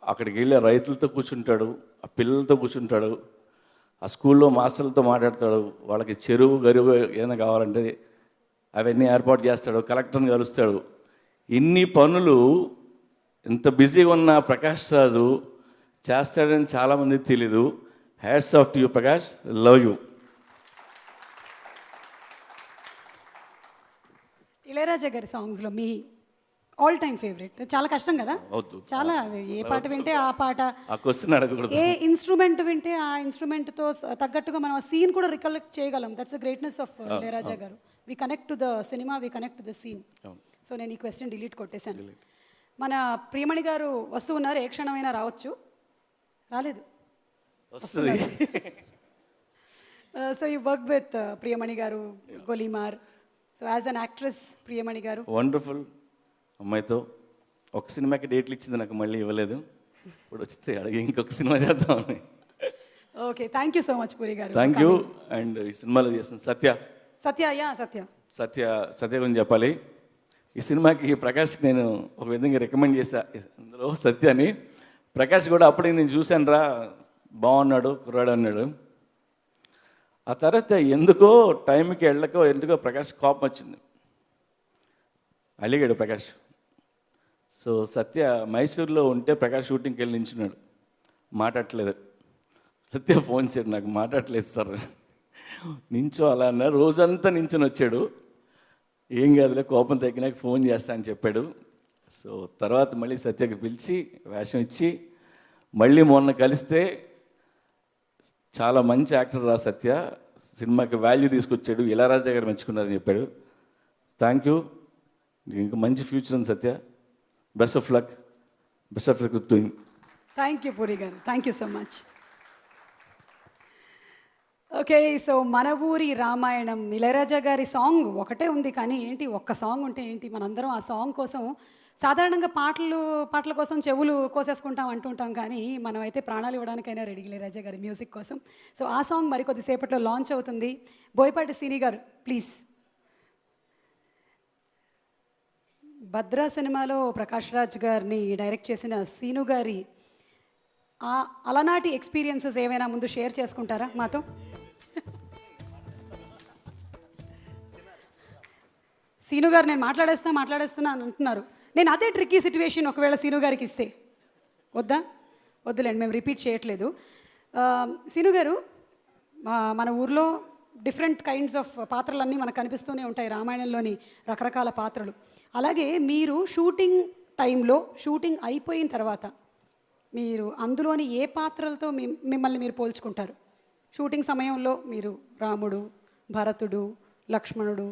అక్కడికి వెళ్ళి రైతులతో కూర్చుంటాడు, ఆ పిల్లలతో కూర్చుంటాడు, ఆ స్కూల్లో మాస్టర్లతో మాట్లాడతాడు, వాళ్ళకి చెరువు గరువు ఏదైనా కావాలంటే అవన్నీ ఏర్పాటు చేస్తాడు, కలెక్టర్ని కలుస్తాడు. ఇన్ని పనులు ఎంత బిజీగా ఉన్న ప్రకాష్ రాజు చేస్తాడని చాలామందికి తెలీదు. Hats off to you Prakash, love you. Ilaiyaraaja గారి సాంగ్స్లో మీ ఆల్ టైమ్ ఫేవరెట్? చాలా కష్టం కదా, చాలా ఏ పాట వింటే ఆ పాట, ఏ ఇన్స్ట్రుమెంట్ వింటే ఆ ఇన్స్ట్రుమెంట్తో తగ్గట్టుగా మనం ఆ సీన్ కూడా రికలెక్ట్ చేయగలం. That's the greatness of Ilaiyaraaja garu. We connect to the cinema, we connect to the scene. So నేను ఈ క్వశ్చన్ డిలీట్ కొట్టేశాను. మన ప్రియమణి గారు వస్తూ ఉన్నారు, ఏ క్షణమైనా రావచ్చు. రాలేదు, వస్తుంది. So you work with Priyamani garu, Golimaar. So as an actress Priyamani garu wonderful అమ్మాయితో ఒక సినిమాకి డేట్లు ఇచ్చింది, నాకు మళ్ళీ ఇవ్వలేదు. ఇప్పుడు వస్తే అడిగి ఇంకొక సినిమా చేద్దామని. Okay, thank you so much Puri garu. Thank you. And ఈ సినిమాలో చేసిన సత్య గురించి చెప్పాలి. ఈ సినిమాకి ప్రకాష్కి నేను ఒక విధంగా రికమెండ్ చేశా, అందులో సత్య అని. ప్రకాష్ కూడా అప్పుడే నేను చూశాను రా, బాగున్నాడు కుర్రాడు అన్నాడు. ఆ తర్వాత ఎందుకో టైంకి ఎందుకో ప్రకాష్ కోపం వచ్చింది, అలిగాడు ప్రకాష్. సో సత్య మైసూర్లో ఉంటే ప్రకాష్ షూటింగ్కి వెళ్ళి నించున్నాడు, మాట్లాడట్లేదు. సత్య ఫోన్ చేయడు, నాకు మాట్లాడట్లేదు సార్. నించో అలా అన్న, రోజంతా నించొని వచ్చాడు. ఏం కాదులే కోపం తగ్గినాక ఫోన్ చేస్తా అని చెప్పాడు. సో తర్వాత మళ్ళీ సత్యకి పిలిచి వేషం ఇచ్చి మళ్ళీ మొన్న కలిస్తే చాలా మంచి యాక్టర్ రా సత్య, సినిమాకి వాల్యూ తీసుకొచ్చాడు, ఇళయరాజా గారు మెచ్చుకున్నారని చెప్పాడు. థ్యాంక్ యూ, ఇంకా మంచి ఫ్యూచర్ ఉంది Satya. Best of luck, best of luck doing. Thank you Puri garu, thank you so much. Okay, so Mana Oori Ramayanam Ilaiyaraaja గారి సాంగ్ ఒకటే ఉంది, కానీ ఏంటి ఒక్క సాంగ్ ఉంటే ఏంటి, మనందరం ఆ సాంగ్ కోసం సాధారణంగా పాటల కోసం చెవులు కోసేసుకుంటాం అంటుంటాం, కానీ మనం అయితే ప్రాణాలు ఇవ్వడానికైనా రెడీ ఇళయరాజా గారి మ్యూజిక్ కోసం. సో ఆ సాంగ్ మరి కొద్దిసేపట్లో లాంచ్ అవుతుంది. బోయపాటి సీని గారు ప్లీజ్. భద్రా సినిమాలో ప్రకాష్ రాజ్ గారిని డైరెక్ట్ చేసిన సీను గారి అలనాటి ఎక్స్పీరియన్సెస్ ఏమైనా ముందు షేర్ చేసుకుంటారా మాతో? సీను గారు నేను మాట్లాడేస్తున్నా అని అంటున్నారు. నేను అదే ట్రిక్కీ సిచ్యువేషన్ ఒకవేళ సీను గారికి ఇస్తే వద్దులేండి, మేము రిపీట్ చేయట్లేదు. సీను గారు, మన ఊర్లో డిఫరెంట్ కైండ్స్ ఆఫ్ పాత్రలన్నీ మనకు కనిపిస్తూనే ఉంటాయి, రామాయణంలోని రకరకాల పాత్రలు. అలాగే మీరు షూటింగ్ టైంలో, షూటింగ్ అయిపోయిన తర్వాత మీరు అందులోని ఏ పాత్రలతో మిమ్మల్ని మీరు పోల్చుకుంటారు? షూటింగ్ సమయంలో మీరు రాముడు, భరతుడు, లక్ష్మణుడు,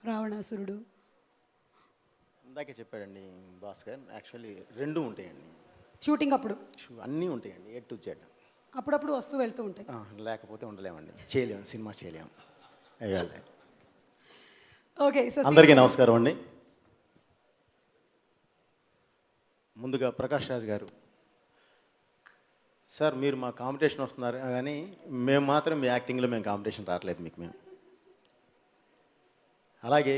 రావణాసురుడు. ఇందాకే చెప్పాడండి భాస్కర్, యాక్చువల్లీ రెండు ఉంటాయండి షూటింగ్ అప్పుడు. అన్నీ ఉంటాయండి, ఏ టు జెడ్. అప్పుడప్పుడు వస్తూ వెళ్తూ ఉంటాయి, లేకపోతే ఉండలేమండి, చేయలేము, సినిమా చేయలేము. ఓకే, సో అందరికీ నమస్కారం అండి. ముందుగా ప్రకాష్ రాజ్ గారు సార్, మీరు మా కాంపిటీషన్ వస్తున్నారు కానీ మేము మాత్రం మీ యాక్టింగ్లో మేము కాంపిటీషన్ రావట్లేదు మీకు మేము. అలాగే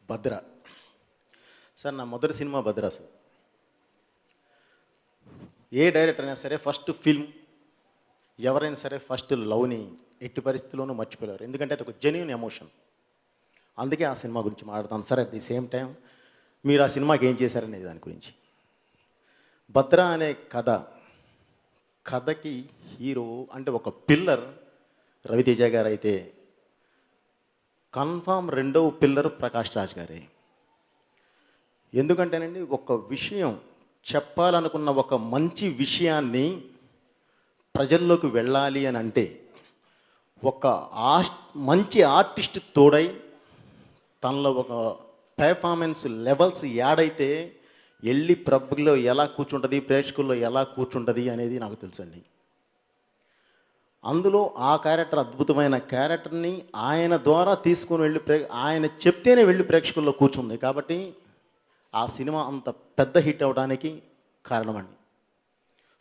భద్ర సార్, నా మొదటి సినిమా భద్ర సార్. ఏ డైరెక్టర్ అయినా సరే ఫస్ట్ ఫిల్మ్, ఎవరైనా సరే ఫస్ట్ లవ్ని ఎట్టి పరిస్థితుల్లోనూ మర్చిపోలేరు, ఎందుకంటే అది ఒక జెన్యూన్ ఎమోషన్. అందుకే ఆ సినిమా గురించి మాట్లాడతాను sir. At the same time మీరు ఆ సినిమాకి ఏం చేశారనేది దాని గురించి. భద్ర అనే కథకి హీరో అంటే ఒక పిల్లర్ రవితేజ గారు అయితే, కన్ఫామ్ రెండవ పిల్లర్ ప్రకాష్ రాజ్ గారే. ఎందుకంటేనండి, ఒక విషయం చెప్పాలనుకున్న ఒక మంచి విషయాన్ని ప్రజల్లోకి వెళ్ళాలి అని అంటే ఒక మంచి ఆర్టిస్ట్ తోడై తనలో ఒక పెర్ఫార్మెన్స్ లెవెల్స్ యాడైతే వెళ్ళి ప్రభులో ఎలా కూర్చుంటుంది, ప్రేక్షకుల్లో ఎలా కూర్చుంటుంది అనేది నాకు తెలుసండి. అందులో ఆ క్యారెక్టర్ అద్భుతమైన క్యారెక్టర్ని ఆయన ద్వారా తీసుకుని వెళ్ళి ఆయన చెప్తేనే వెళ్ళి ప్రేక్షకుల్లో కూర్చుంది. కాబట్టి ఆ సినిమా అంత పెద్ద హిట్ అవడానికి కారణమండి.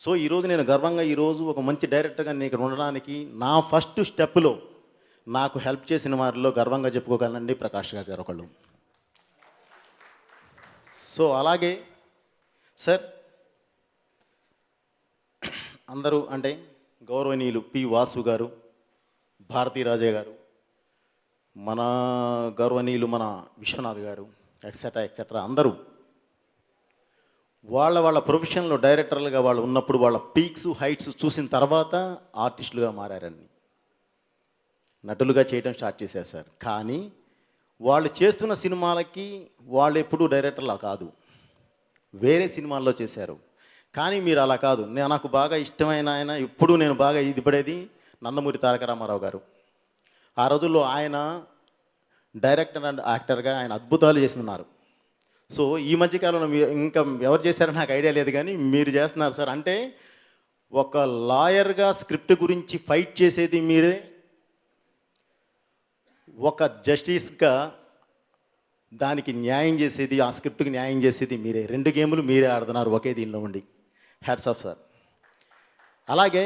సో ఈరోజు నేను గర్వంగా ఈరోజు ఒక మంచి డైరెక్టర్గా నేను ఇక్కడ ఉండడానికి నా ఫస్ట్ స్టెప్లో నాకు హెల్ప్ చేసిన వారిలో గర్వంగా చెప్పుకోగలనండి ప్రకాష్ రాజ్ గారు ఒకళ్ళు. సో అలాగే సార్, అందరూ అంటే గౌరవనీయులు పి వాసు గారు, భారతీరాజే గారు, మన గౌరవనీయులు మన విశ్వనాథ్ గారు, ఎక్సెట్రా అందరూ వాళ్ళ ప్రొఫెషన్లో డైరెక్టర్లుగా వాళ్ళు ఉన్నప్పుడు వాళ్ళ పీక్స్ హైట్స్ చూసిన తర్వాత ఆర్టిస్టులుగా మారారండి, నటులుగా చేయడం స్టార్ట్ చేశారు సార్. కానీ వాళ్ళు చేస్తున్న సినిమాలకి వాళ్ళు ఎప్పుడూ డైరెక్టర్లా కాదు, వేరే సినిమాల్లో చేశారు. కానీ మీరు అలా కాదు. నాకు బాగా ఇష్టమైన ఆయన, ఎప్పుడూ నేను బాగా ఇది పడేది నందమూరి తారక రామారావు గారు. ఆ రోజుల్లో ఆయన డైరెక్టర్ అండ్ యాక్టర్గా ఆయన అద్భుతాలు చేసి ఉన్నారు. సో ఈ మధ్యకాలంలో మీరు ఇంకా ఎవరు చేశారో నాకు ఐడియా లేదు, కానీ మీరు చేస్తున్నారు సార్. అంటే ఒక లాయర్గా స్క్రిప్ట్ గురించి ఫైట్ చేసేది మీరే, ఒక జస్టిస్గా దానికి న్యాయం చేసేది, ఆ స్క్రిప్ట్కి న్యాయం చేసేది మీరే. 2 గేములు మీరే ఆడుతున్నారు ఒకే దీనిలో ఉండి. Hats off sir. అలాగే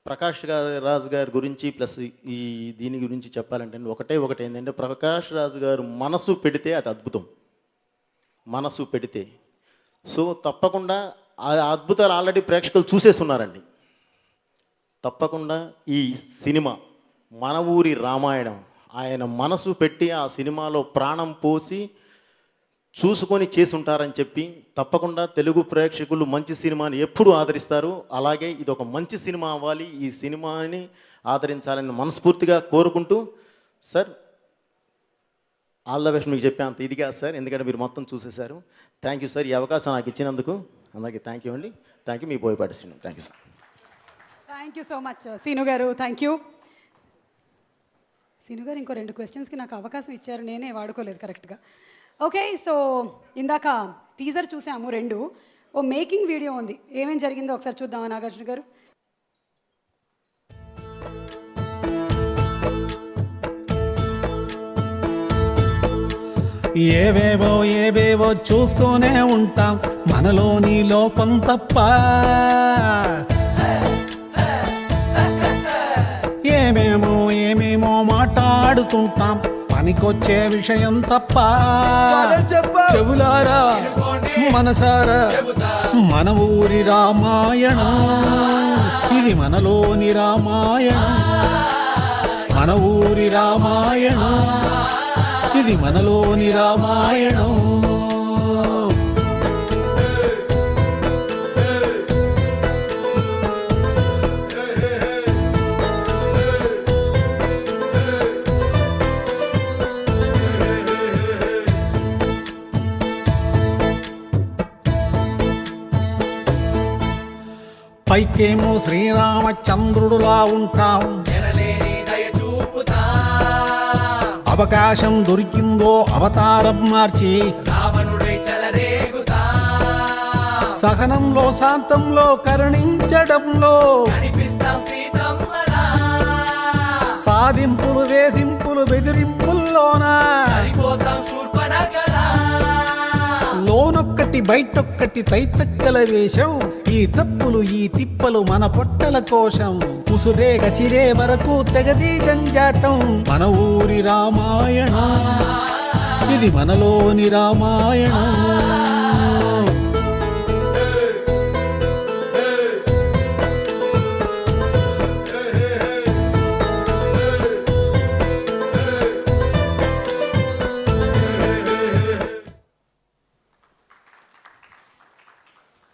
ప్రకాష్ రాజ్ గారి గురించి ప్లస్ ఈ దీని గురించి చెప్పాలంటే ఒకటి ఏంటంటే, ప్రకాష్ రాజ్ గారు మనసు పెడితే అది అద్భుతం. మనసు పెడితే సో తప్పకుండా ఆ అద్భుతాలు ఆల్రెడీ ప్రేక్షకులు చూసేస్తున్నారండి. తప్పకుండా ఈ సినిమా మన ఊరి రామాయణం, ఆయన మనసు పెట్టి ఆ సినిమాలో ప్రాణం పోసి చూసుకొని చేసి ఉంటారని చెప్పి తప్పకుండా తెలుగు ప్రేక్షకులు మంచి సినిమాని ఎప్పుడు ఆదరిస్తారు. అలాగే ఇది ఒక మంచి సినిమా అవ్వాలి, ఈ సినిమాని ఆదరించాలని మనస్ఫూర్తిగా కోరుకుంటూ, సార్ ఆల్ ద బెస్ట్. మీకు చెప్పే అంత ఇది కాదు సార్, ఎందుకంటే మీరు మొత్తం చూసేశారు. థ్యాంక్ యూ సార్, ఈ అవకాశం నాకు ఇచ్చినందుకు అందరికీ థ్యాంక్ యూ అండి. Thank you. మీ Boyapati Srinu. Thank you sir. Thank you so much Seenu గారు, థ్యాంక్ యూ. సీను గారు ఇంకో 2 క్వశ్చన్స్కి నాకు అవకాశం ఇచ్చారు, నేనే వాడుకోలేదు కరెక్ట్గా. ఓకే, సో ఇందాక టీజర్ చూసాము 2, ఓ మేకింగ్ వీడియో ఉంది, ఏమేం జరిగిందో ఒకసారి చూద్దామా నాగార్జున గారు? ఏవేవో చూస్తూనే ఉంటాం, మనలోని లోపం తప్ప. ఏమేమో మాట్లాడుతుంటాం, పనికొచ్చే విషయం తప్ప. చెవులారా మనసారా మన ఊరి రామాయణం, ఇది మనలోని రామాయణం. మన ఊరి రామాయణం, ఇది మనలోని రామాయణం. పైకేమో శ్రీరామచంద్రుడులా ఉంటాం, అవకాశం దొరికిందో అవతారం మార్చి సహనంలో శాంతంలో కరుణించడంలో సాధింపులు వేధింపులు బెదిరింపుల్లోనా లోనొక్కటి బయటొక్కటి తైతక్కల వేషం. ఈ తప్పులు ఈ తిప్పలు మన పొట్టల కోశం, ఉసురే గసిరే వరకు తెగది జంజాటం. మన ఊరి రామాయణం, ఇది మనలోని రామాయణం.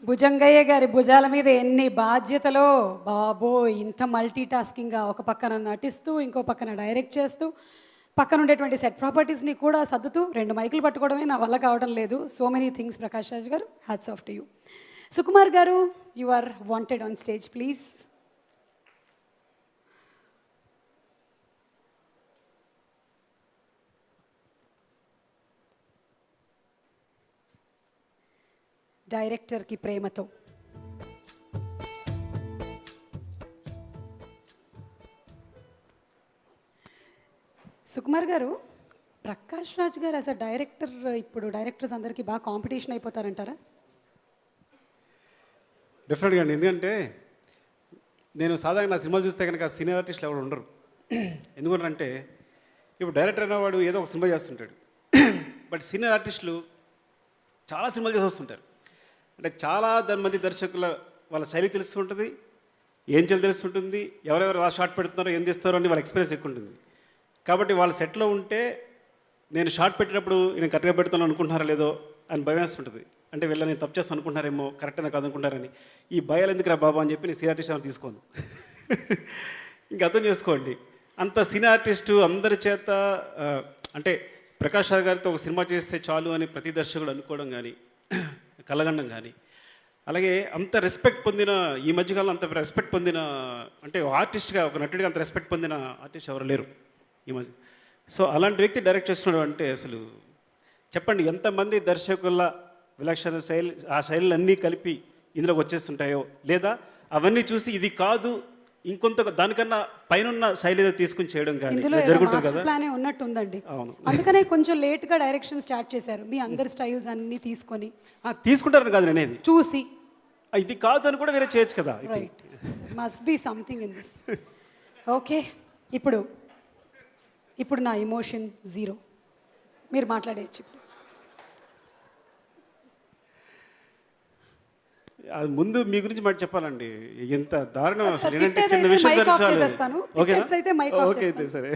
భుజంగయ్య గారి భుజాల మీద ఎన్ని బాధ్యతలో బాబో! ఇంత మల్టీ టాస్కింగ్గా ఒక పక్కన నటిస్తూ ఇంకో పక్కన డైరెక్ట్ చేస్తూ పక్కన ఉండేటువంటి సెట్ ప్రాపర్టీస్ని కూడా సర్దుతూ 2 మైకులు పట్టుకోవడమే నా వల్ల కావడం లేదు. So many things. Prakash Raj garu, hats off to you. Sukumar garu, you are wanted on stage please. డైరెక్టర్కి ప్రేమతో. Sukumar garu, Prakash Raj garu as a director ఇప్పుడు డైరెక్టర్స్ అందరికీ బాగా కాంపిటీషన్ అయిపోతారంటారా? డెఫినెట్గా అండి. ఎందుకంటే నేను సాధారణంగా నా సినిమాలు చూస్తే కనుక సీనియర్ ఆర్టిస్టులు ఎవరు ఉండరు. ఎందుకంటే ఇప్పుడు డైరెక్టర్ అనేవాడు ఏదో ఒక సినిమా చేస్తుంటాడు, బట్ సీనియర్ ఆర్టిస్టులు చాలా సినిమాలు చేసి వస్తుంటారు. అంటే చాలా మంది దర్శకుల వాళ్ళ శైలి తెలుస్తుంటుంది, ఏం చేయాలి తెలుస్తుంటుంది, ఎవరెవరు షార్ట్ పెడుతున్నారో ఏం చేస్తారో అని వాళ్ళ ఎక్స్పీరియన్స్ ఎక్కువ ఉంటుంది. కాబట్టి వాళ్ళ సెట్లో ఉంటే నేను షార్ట్ పెట్టినప్పుడు నేను కరెక్ట్గా పెడుతున్నాను అనుకుంటున్నారా లేదో అని భయం వేస్తుంటుంది. అంటే వీళ్ళని నేను తప్పు చేస్తాను అనుకుంటున్నారేమో, కరెక్ట్గా కాదు అనుకుంటారని. ఈ భయాలు ఎందుకురా బాబా అని చెప్పి నేను సీనియర్ ఆర్టిస్ట్ తీసుకోను. ఇంక అర్థం చేసుకోండి, అంత సీనియర్ ఆర్టిస్టు అందరి చేత అంటే ప్రకాష్ రాజ్ గారితో ఒక సినిమా చేస్తే చాలు అని ప్రతి దర్శకుడు అనుకోవడం కానీ కలగండం కానీ, అలాగే అంత రెస్పెక్ట్ పొందిన ఈ మధ్యకాలంలో అంత రెస్పెక్ట్ పొందిన అంటే ఆర్టిస్ట్గా ఒక నటుడిగా అంత రెస్పెక్ట్ పొందిన ఆర్టిస్ట్ ఎవరు లేరు ఈ మధ్య. సో అలాంటి వ్యక్తి డైరెక్ట్ చేస్తున్నాడు అంటే అసలు చెప్పండి ఎంతమంది దర్శకుల విలక్షణ శైలి, ఆ శైలిలన్నీ కలిపి ఇందులోకి వచ్చేస్తుంటాయో, లేదా అవన్నీ చూసి ఇది కాదు ఇంకొంత దానికన్నా పైన శైలి ఏదో తీసుకుని చేయడం కానీ ఇందులో జరుగుతుంది మాస్టర్ కదా. ప్లానే ఉన్నట్టు ఉందండి. అవును. అందుకనే కొంచెం లేట్గా డైరెక్షన్ స్టార్ట్ చేశారు. మీ అందరి స్టైల్స్ అన్నీ తీసుకొని తీసుకుంటారని కాదు నేను అనేది, చూసి ఇది కాదు అని కూడా వేరే చేయొచ్చు కదా. Right, must be something in this. Okay, ఇప్పుడు నా ఎమోషన్ 0. మీరు మాట్లాడేయచ్చు. అది ముందు మీ గురించి మాట చెప్పాలండి. ఎంత దారుణం అసలు. ఏంటంటే తిట్టేదైతే చిన్న విషయం మైక్ ఆఫ్ తెలుసు. చేసేస్తాను. ఓకేనా? తిట్టేదైతే మైక్ ఆఫ్ ఓకే అయితే చేస్తాను. సరే.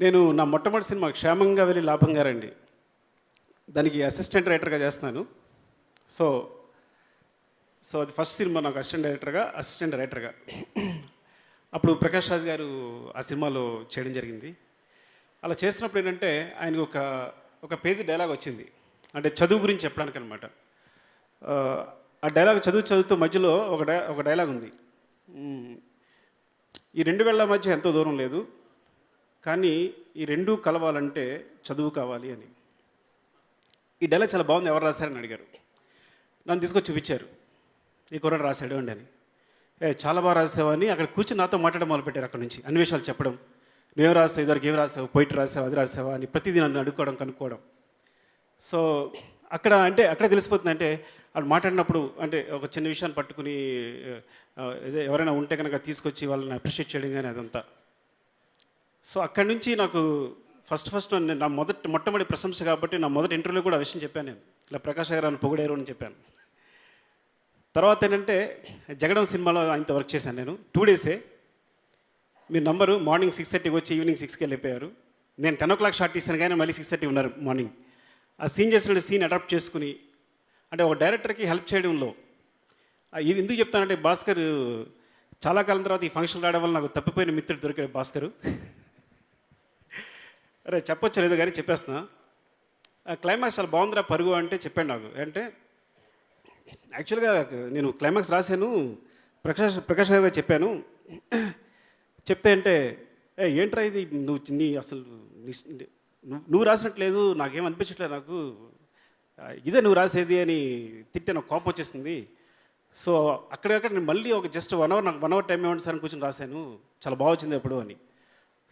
నేను నా మొట్టమొదటి సినిమా క్షేమంగా వెళ్ళి లాభంగా రండి, దానికి అసిస్టెంట్ రైటర్గా చేస్తున్నాను. సో అది ఫస్ట్ సినిమా నాకు అసిస్టెంట్ రైటర్గా. అప్పుడు ప్రకాష్ రాజ్ గారు ఆ సినిమాలో చేయడం జరిగింది. అలా చేసినప్పుడు ఏంటంటే ఆయనకు ఒక పేజీ డైలాగ్ వచ్చింది, అంటే చదువు గురించి చెప్పడానికి అనమాట. ఆ డైలాగ్ చదువుతూ మధ్యలో ఒక డైలాగ్ ఉంది, ఈ 2 వేళ్ల మధ్య ఎంతో దూరం లేదు, కానీ ఈ 2 కలవాలంటే చదువు కావాలి అని. ఈ డైలాగ్ చాలా బాగుంది, ఎవరు రాశారని అడిగారు. నన్ను తీసుకొచ్చి చూపించారు, ఈ కుర్రాడు రాశాడు అండి అని. చాలా బాగా రాసావని అక్కడ కూర్చొని నాతో మాట్లాడడం మొదలుపెట్టారు. అక్కడ నుంచి అన్ని విషయాలు చెప్పడం, నువ్వేం రాసావు, ఇదివరకు ఏం రాసావు, పోయిట్ రాసావు, అది రాసావా అని ప్రతిదీ నన్ను అడుక్కోవడం, కనుక్కోవడం. సో అక్కడే తెలిసిపోతుంది. అంటే వాళ్ళు మాట్లాడినప్పుడు అంటే ఒక చిన్న విషయాన్ని పట్టుకుని ఎవరైనా ఉంటే కనుక తీసుకొచ్చి వాళ్ళని అప్రిషియేట్ చేయడం కానీ అదంతా. సో అక్కడి నుంచి నాకు ఫస్ట్ నా మొట్టమొదటి ప్రశంస కాబట్టి నా మొదటి ఇంటర్వ్యూలో కూడా ఆ విషయం చెప్పాను. నేను ఇలా ప్రకాష్ గారు అని పొగిడారు అని చెప్పాను. తర్వాత ఏంటంటే జగడం సినిమాలో ఆయనతో వర్క్ చేశాను నేను. 2 డేసే. మీ నంబరు మార్నింగ్ 6:30కి వచ్చి ఈవినింగ్ 6కి వెళ్ళిపోయారు. నేను 10 o'clock షాట్ తీశాను కానీ మళ్ళీ 6:30 ఉన్నారు మార్నింగ్. ఆ సీన్ అడాప్ట్ చేసుకుని అంటే ఒక డైరెక్టర్కి హెల్ప్ చేయడంలో ఇది ఎందుకు చెప్తానంటే, భాస్కర్ చాలా కాలం తర్వాత ఈ ఫంక్షన్ రావడం వల్ల నాకు తప్పిపోయిన మిత్రుడు దొరికాడు భాస్కర్. అరే చెప్పొచ్చు లేదు కానీ చెప్పేస్తున్నా. క్లైమాక్స్ చాలా బాగుందిరా పరుగు అంటే చెప్పాడు నాకు. అంటే యాక్చువల్గా నేను క్లైమాక్స్ రాశాను, ప్రకాష్ గారు చెప్పాను. చెప్తే అంటే ఏంట్రా ఇది నువ్వు రాసినట్లేదు, నాకేం అనిపించట్లేదు, నాకు ఇదే నువ్వు రాసేది అని తిట్టే నాకు కోపం వచ్చేసింది. సో అక్కడక్కడ నేను మళ్ళీ ఒక జస్ట్ 1 hour నాకు 1 hour టైం ఇవ్వండి సార్ అని కూర్చొని రాశాను, చాలా బాగా వచ్చింది అప్పుడు అని.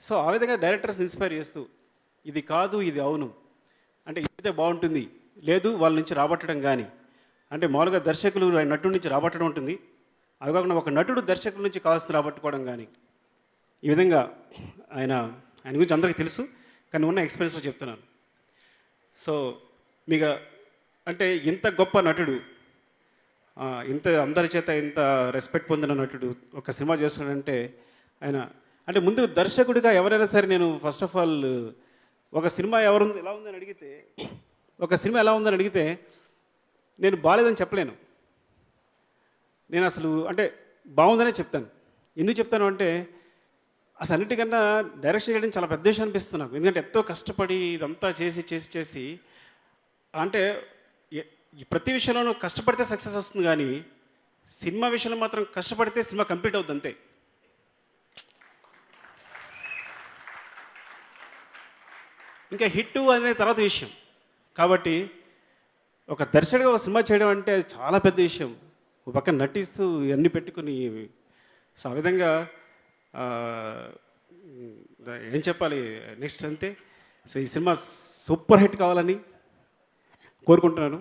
సో ఆ విధంగా డైరెక్టర్స్ ఇన్స్పైర్ చేస్తూ ఇది కాదు ఇది అవును అంటే ఇదైతే బాగుంటుంది, లేదు వాళ్ళ నుంచి రాబట్టడం కానీ, అంటే మామూలుగా దర్శకులు నటుడి నుంచి రాబట్టడం ఉంటుంది, అది కాకుండా ఒక నటుడు దర్శకుల నుంచి కావాల్సింది రాబట్టుకోవడం కానీ, ఈ విధంగా ఆయన గురించి అందరికీ తెలుసు కానీ ఉన్న ఎక్స్పీరియన్స్లో చెప్తున్నాను. సో మీకు అంటే ఇంత గొప్ప నటుడు, ఇంత అందరి చేత ఇంత రెస్పెక్ట్ పొందిన నటుడు ఒక సినిమా చేస్తున్నాడంటే ఆయన అంటే ముందు దర్శకుడిగా ఎవరైనా సరే నేను ఫస్ట్ ఆఫ్ ఆల్ ఒక సినిమా ఎలా ఉందని అడిగితే నేను బాగాలేదని చెప్పలేను. నేను అసలు అంటే బాగుందనే చెప్తాను. ఎందుకు చెప్తాను అంటే అసలు అన్నిటికన్నా డైరెక్షన్ చేయడం చాలా పెద్ద విషయం అనిపిస్తుంది నాకు. ఎందుకంటే ఎంతో కష్టపడి ఇదంతా చేసి అంటే ప్రతి విషయంలోనూ కష్టపడితే సక్సెస్ వస్తుంది కానీ సినిమా విషయంలో మాత్రం కష్టపడితే సినిమా కంప్లీట్ అవుతుంది అంతే. ఇంకా హిట్ అనే తర్వాత విషయం. కాబట్టి ఒక దర్శకుడిగా ఒక సినిమా చేయడం అంటే చాలా పెద్ద విషయం. ఒక పక్కన నటిస్తూ ఇవన్నీ పెట్టుకుని సో ఆ విధంగా ఏం చెప్పాలి నెక్స్ట్ అంతే. సో ఈ సినిమా సూపర్ హిట్ కావాలని కోరుకుంటున్నాను.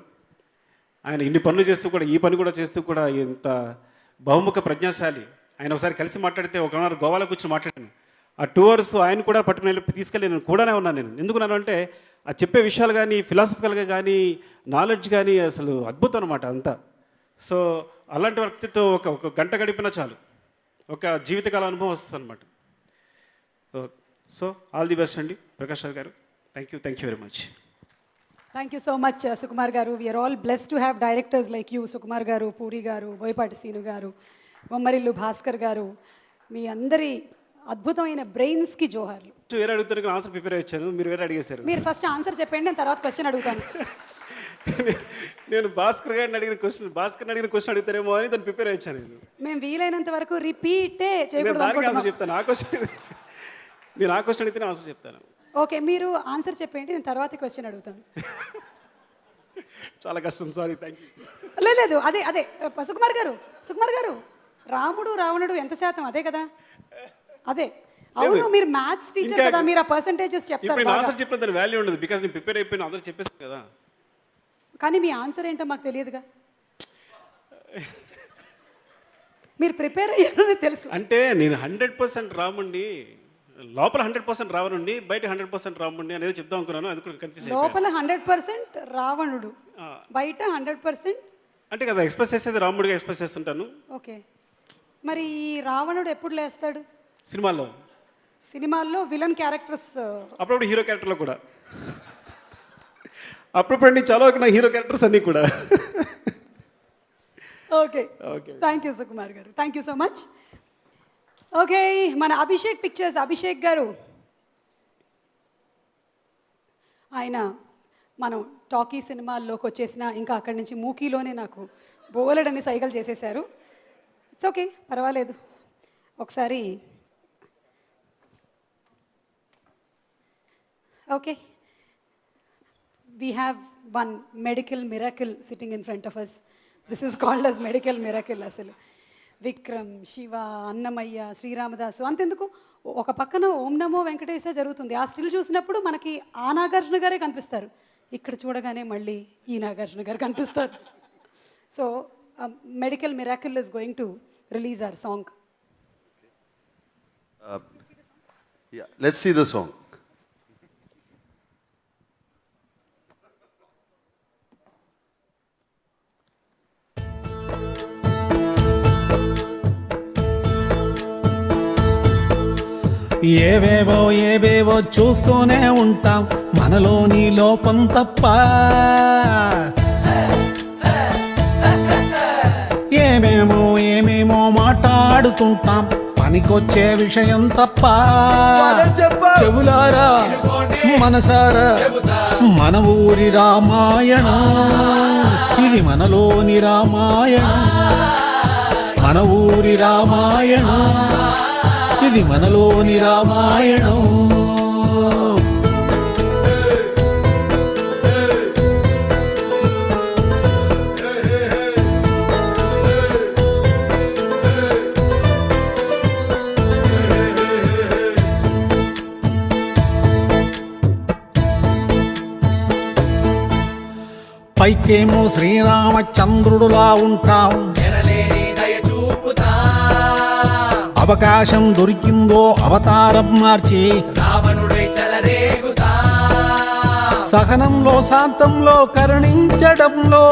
ఆయన ఇన్ని పనులు చేస్తూ కూడా ఈ పని కూడా చేస్తూ కూడా ఇంత బహుముఖ ప్రజ్ఞాశాలి. ఆయన ఒకసారి కలిసి మాట్లాడితే 1 hour గోవాలో కూర్చొని మాట్లాడాను. ఆ 2 hours ఆయన కూడా పట్టుకుని తీసుకెళ్ళి నేను కూడానే ఉన్నాను. నేను ఎందుకున్నాను అంటే ఆ చెప్పే విషయాలు కానీ ఫిలాసఫికల్గా కానీ నాలెడ్జ్ కానీ అసలు అద్భుతం అనమాట అంతా. సో అలాంటి వ్యక్తితో ఒక గంట గడిపినా చాలు, ఒక జీవితకాల అనుభవం వస్తుంది అనమాట. సో ఆల్ ది బెస్ట్ అండి Prakash Raj garu. Thank you very much. Thank you so much Sukumar garu. We're all blessed to have directors like you. Sukumar garu, Puri గారు, బోయపాటి సీను గారు, బొమ్మరిల్లు భాస్కర్ గారు, మీ అందరి అద్భుతమైన బ్రెయిన్స్కి జోహార్లు. వేరే అడుగుతారు ఆన్సర్ ప్రిపేర్ అయ్యాను, మీరు వేరే అడిగేశారు. మీరు ఫస్ట్ ఆన్సర్ చెప్పండి, నేను తర్వాత క్వశ్చన్ అడుగుతాను. నేను భాస్కర్ అడిగిన క్వశ్చన్ అడుగుతారేమో అని దాన్ని ప్రిపేర్ అయ్యాను. మేము వీలైనంత వరకు రిపీటే చేయకూడదు. చెప్తాను ఆ క్వశ్చన్, నేను ఆ క్వశ్చన్ అడిగితేనే ఆన్సర్ చెప్తాను. ఓకే, మీరు ఆన్సర్ చెప్పండి, నేను తర్వాత క్వశ్చన్ అడుగుతాను. చాలా కష్టం, సారీ, థ్యాంక్ యూ. లేదు అదే సుకుమార్ గారు రాముడు రావణుడు ఎంత శాతం అదే కదా? అదే అవును, మీరు మ్యాథ్స్ టీచర్ కదా, మీరు ఆ పర్సంటేజెస్ చెప్తారు. ఇప్పుడు ఆన్సర్ చెప్పిన దాని వాల్యూ ఉండదు, బికాజ్ నేను ప్రిపేర్ అయిపోయిన అందరూ చెప్పేస్తాను కదా. కానీ మీ ఆన్సర్ ఏంటో మాకు తెలియదుగా. మీరు ప్రిపేర్ అయ్యారని తెలుసు. అంటే నేను 100% రాముండి, లోపల 100% రావణుండి, బయట 100% రాముండి అనేది చెప్దాం అనుకున్నాను. అది కూడా కన్ఫ్యూజ్ అయిపోయాను. లోపల 100% రావణుడు, బయట 100% అంటే కదా ఎక్స్ప్రెస్ చేసేది రాముడిగా ఎక్స్ప్రెస్ చేస్తుంటాను. ఓకే, మరి ఈ రావణుడు ఎప్పుడు లేస్తాడు? సినిమాల్లో విలన్ క్యారెక్టర్స్, అప్పుడప్పుడు హీరో క్యారెక్టర్లో కూడా, అప్పుడప్పుడు నేను చాలా నా హీరో క్యారెక్టర్స్ అన్నీ కూడా. ఓకే, థ్యాంక్ యూ సుకుమార్ గారు, thank you so much. Okay, మన అభిషేక్ పిక్చర్స్ అభిషేక్ గారు, ఆయన మనం టాకీ సినిమాల్లోకి వచ్చేసిన ఇంకా అక్కడి నుంచి మూకీలోనే నాకు బోలెడని సైకిల్ చేసేశారు. ఇట్స్ ఓకే, పర్వాలేదు. ఒకసారి okay, we have one medical miracle sitting in front of us. This is called as medical miracle. అసలు విక్రమ్, శివ, అన్నమయ్య, శ్రీరామదాసు, అంతెందుకు ఒక పక్కన ఓం నమో వెంకటేశ జరుగుతుంది. ఆ స్టిల్ చూసినప్పుడు మనకి ఆ నాగార్జున గారే కనిపిస్తారు, ఇక్కడ చూడగానే మళ్ళీ ఈ నాగార్జున గారు కనిపిస్తారు. So medical miracle is going to release our song. Let's see the song. ఏవేవో చూస్తూనే ఉంటాం, మనలోని లోపం తప్ప. ఏమేమో మాట్లాడుతుంటాం, పనికొచ్చే విషయం తప్ప. చెవులారా మనసారా మన ఊరి రామాయణం, ఇది మనలోని రామాయణం. మన ఊరి రామాయణం, ఇది మనలోని రామాయణం. పైకేమో శ్రీరామచంద్రుడులా ఉంటాం, అవకాశం దొరికిందో అవతారం మార్చి సహనంలో శాంతంలో కరుణించడంలో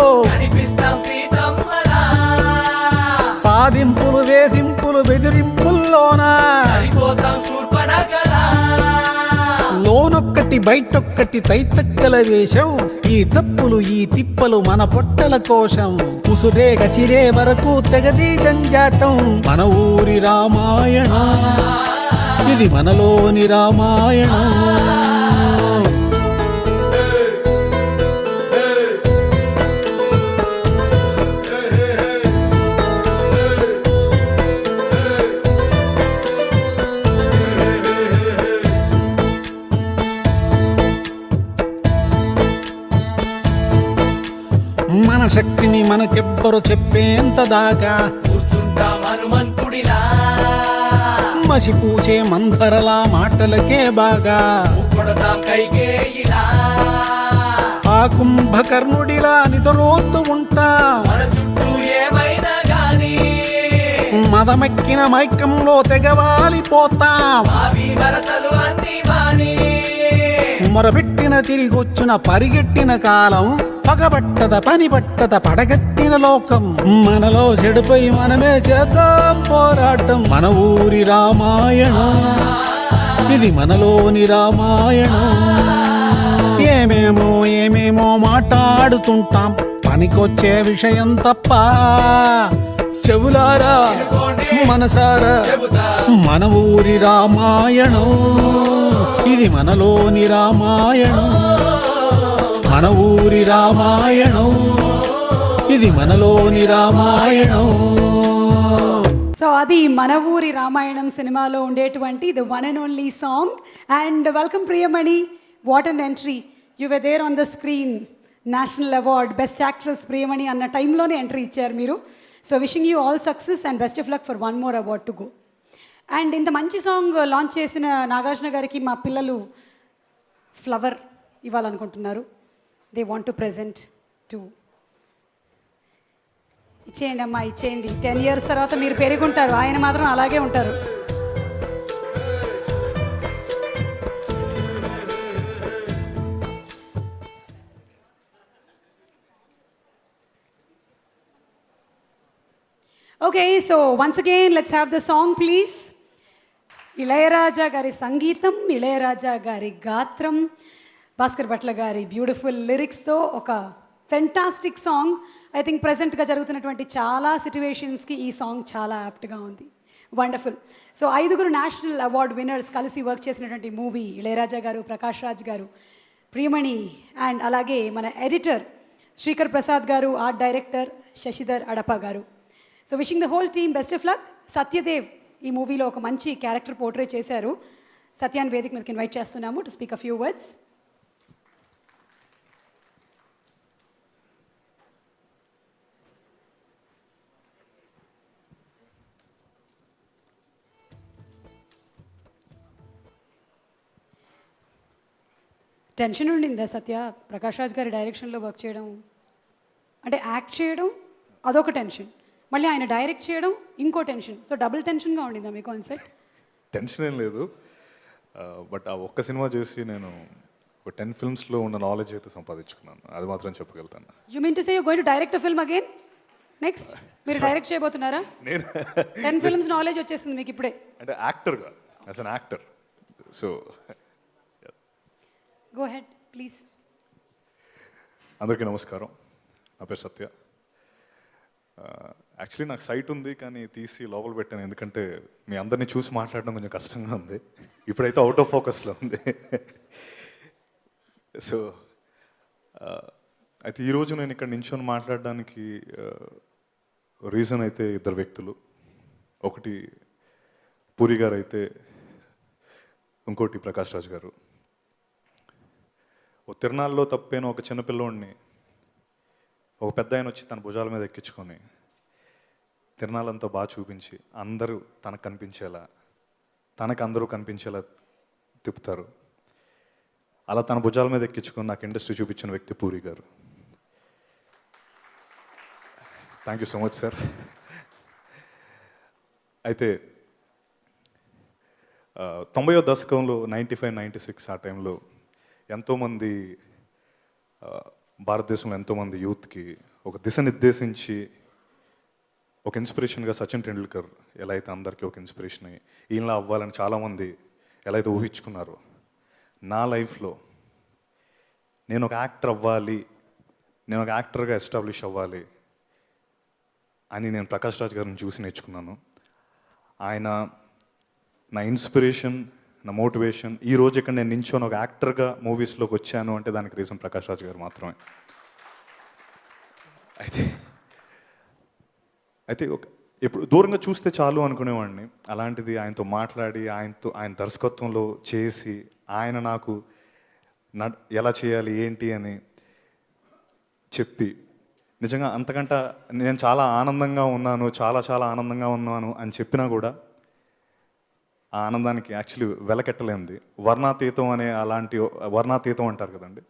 సాధింపులు వేధింపులు బెదిరింపుల్లోనా లోనొక్కటి బయటొక్కటి తైతక్కల వేషం. ఈ తప్పులు ఈ తిప్పలు మన పొట్టల కోశం, ఉసురే గసిరే వరకు తెగది జంజాటం. మన ఊరి రామాయణం, ఇది మనలోని రామాయణం. మన శక్తిని మనకెవ్వరు చెప్పేంత దాకా కూర్చుంటాం హనుమంతుడిలా, మసిపూసే మందరలా మాటలకే బాగా ఆ కుంభకర్ణుడిలా నిద్రోత్తు ఉంటాం. మదమెక్కిన మైకంలో తెగవాలిపోతాం. మొరబెట్టిన తిరిగొచ్చున పరిగెట్టిన కాలం, పగబట్టద పని పట్టద పడగెత్తిన లోకం. మనలో చెడిపోయి మనమే చేద్దాం పోరాటం. మన ఊరి రామాయణం, ఇది మనలోని రామాయణం. ఏమేమో మాట్లాడుతుంటాం, పనికొచ్చే విషయం తప్ప. చెవులారా మనసారా మన ఊరి రామాయణం, ఇది మనలోని రామాయణం. మన ఊరి రామాయణం, ఇది మనలోని రామాయణం. సో అది మన ఊరి రామాయణం సినిమాలో ఉండేటువంటి the one and only song. And welcome Priyamani, what an entry, you were there on the screen. National award best actress Priyamani అన్న టైంలోనే ఎంట్రీ ఇచ్చారు మీరు. So wishing you all success and best of luck for one more award to go. And ఇంత మంచి song launch చేసిన నాగార్జున గారికి మా పిల్లలు ఫ్లవర్ ఇవ్వాలనుకుంటున్నారు. They want to present to. ఇచ్చేయండి అమ్మా, ఇచ్చేయండి. 10 years తర్వాత మీరు పెరుగుంటారు, ఆయన మాత్రం అలాగే ఉంటారు. Okay, so once again let's have the song please. Ilaiyaraaja గారి సంగీతం, ఇళయరాజా గారి గాత్రం, భాస్కర్ భట్ల గారి బ్యూటిఫుల్ లిరిక్స్తో ఒక ఫెంటాస్టిక్ సాంగ్. ఐ థింక్ ప్రజెంట్గా జరుగుతున్నటువంటి చాలా సిచ్యువేషన్స్కి ఈ సాంగ్ చాలా యాప్ట్గా ఉంది. Wonderful. So 5 national award winners కలిసి వర్క్ చేసినటువంటి మూవీ ఇళయరాజా గారు, ప్రకాష్ రాజ్ గారు, ప్రియమణి అండ్ అలాగే మన ఎడిటర్ శ్రీకర్ ప్రసాద్ గారు, ఆర్ట్ డైరెక్టర్ శశిధర్ అడప గారు. So wishing the whole team best of luck. Satyadev ఈ మూవీలో ఒక మంచి క్యారెక్టర్ పోర్ట్రే చేశారు. సత్యాన్ని వేదిక మీదకి ఇన్వైట్ చేస్తున్నాము to speak a few words. Tension ఉండిందా సత్య? ప్రకాష్ రాజ్ గారి డైరెక్షన్లో వర్క్ చేయడం అంటే యాక్ట్ చేయడం అదొక టెన్షన్, మళ్ళీ ఆయన డైరెక్ట్ చేయడం ఇంకో టెన్షన్. సో డబుల్ టెన్షన్గా ఉండిందా మీ కాన్సెప్ట్? టెన్షన్ ఏం లేదు, బట్ ఆ ఒక్క సినిమా చేసి నేను ఒక 10 filmsలో ఉన్న నాలెడ్జ్ అయితే సంపాదించుకున్నాను, అది మాత్రం చెప్పగలుగుతాను. You mean to say you going to direct a film again next? మీరు డైరెక్ట్ చేయబోతున్నారా? నేను 10 films నాలెడ్జ్ వచ్చేసింది మీకు ఇప్పుడే. అంటే యాక్టర్గా, as an actor. So go ahead please. అందరికీ నమస్కారం, నా పేరు సత్య. యాక్చువల్లీ నాకు సైట్ ఉంది కానీ తీసి లోపల పెట్టాను, ఎందుకంటే మీ అందరినీ చూసి మాట్లాడడం కొంచెం కష్టంగా ఉంది. ఇప్పుడైతే అవుట్ ఆఫ్ ఫోకస్లో ఉంది. సో అయితే ఈరోజు నేను ఇక్కడ నించొని మాట్లాడడానికి రీజన్ అయితే 2 వ్యక్తులు. ఒకటి పూరి గారు అయితే, ఇంకోటి ప్రకాష్ రాజ్ గారు. ఓ తిరునాళ్ళలో తప్పైన ఒక చిన్నపిల్లోడిని ఒక పెద్ద ఆయన వచ్చి తన భుజాల మీద ఎక్కించుకొని తిరునాళ్ళంతా బాగా చూపించి అందరూ తనకు కనిపించేలా, తనకు అందరూ కనిపించేలా తిప్పుతారు. అలా తన భుజాల మీద ఎక్కించుకొని నాకు ఇండస్ట్రీ చూపించిన వ్యక్తి puri garu. Thank you so much sir. అయితే 90వ దశకంలో 95, 96 ఆ టైంలో ఎంతోమంది భారతదేశంలో ఎంతోమంది యూత్కి ఒక దిశ నిర్దేశించి ఒక ఇన్స్పిరేషన్గా సచిన్ టెండూల్కర్ ఎలా అయితే అందరికీ ఒక ఇన్స్పిరేషన్ అయ్యి ఈయనలా అవ్వాలని చాలామంది ఎలా అయితే ఊహించుకున్నారో, నా లైఫ్లో నేను ఒక యాక్టర్ అవ్వాలి, నేను ఒక యాక్టర్గా ఎస్టాబ్లిష్ అవ్వాలి అని నేను ప్రకాష్ రాజ్ గారిని చూసి నేర్చుకున్నాను. ఆయన నా ఇన్స్పిరేషన్, నా మోటివేషన్. ఈ రోజు ఇక్కడ నేను నించొని ఒక యాక్టర్గా మూవీస్లోకి వచ్చాను అంటే దానికి రీజన్ ప్రకాష్ రాజ్ గారు మాత్రమే. అయితే ఎప్పుడు దూరంగా చూస్తే చాలు అనుకునేవాడిని. అలాంటిది ఆయనతో మాట్లాడి ఆయన దర్శకత్వంలో చేసి ఆయన నాకు ఎలా చేయాలి ఏంటి అని చెప్పి నిజంగా అంతకంటే నేను చాలా ఆనందంగా ఉన్నాను, చాలా చాలా ఆనందంగా ఉన్నాను అని చెప్పినా కూడా ఆ ఆనందానికి యాక్చువల్లీ వెలకెట్టలేంది. వర్ణాతీతం అనే అలాంటి వర్ణాతీతం అంటారు కదండి,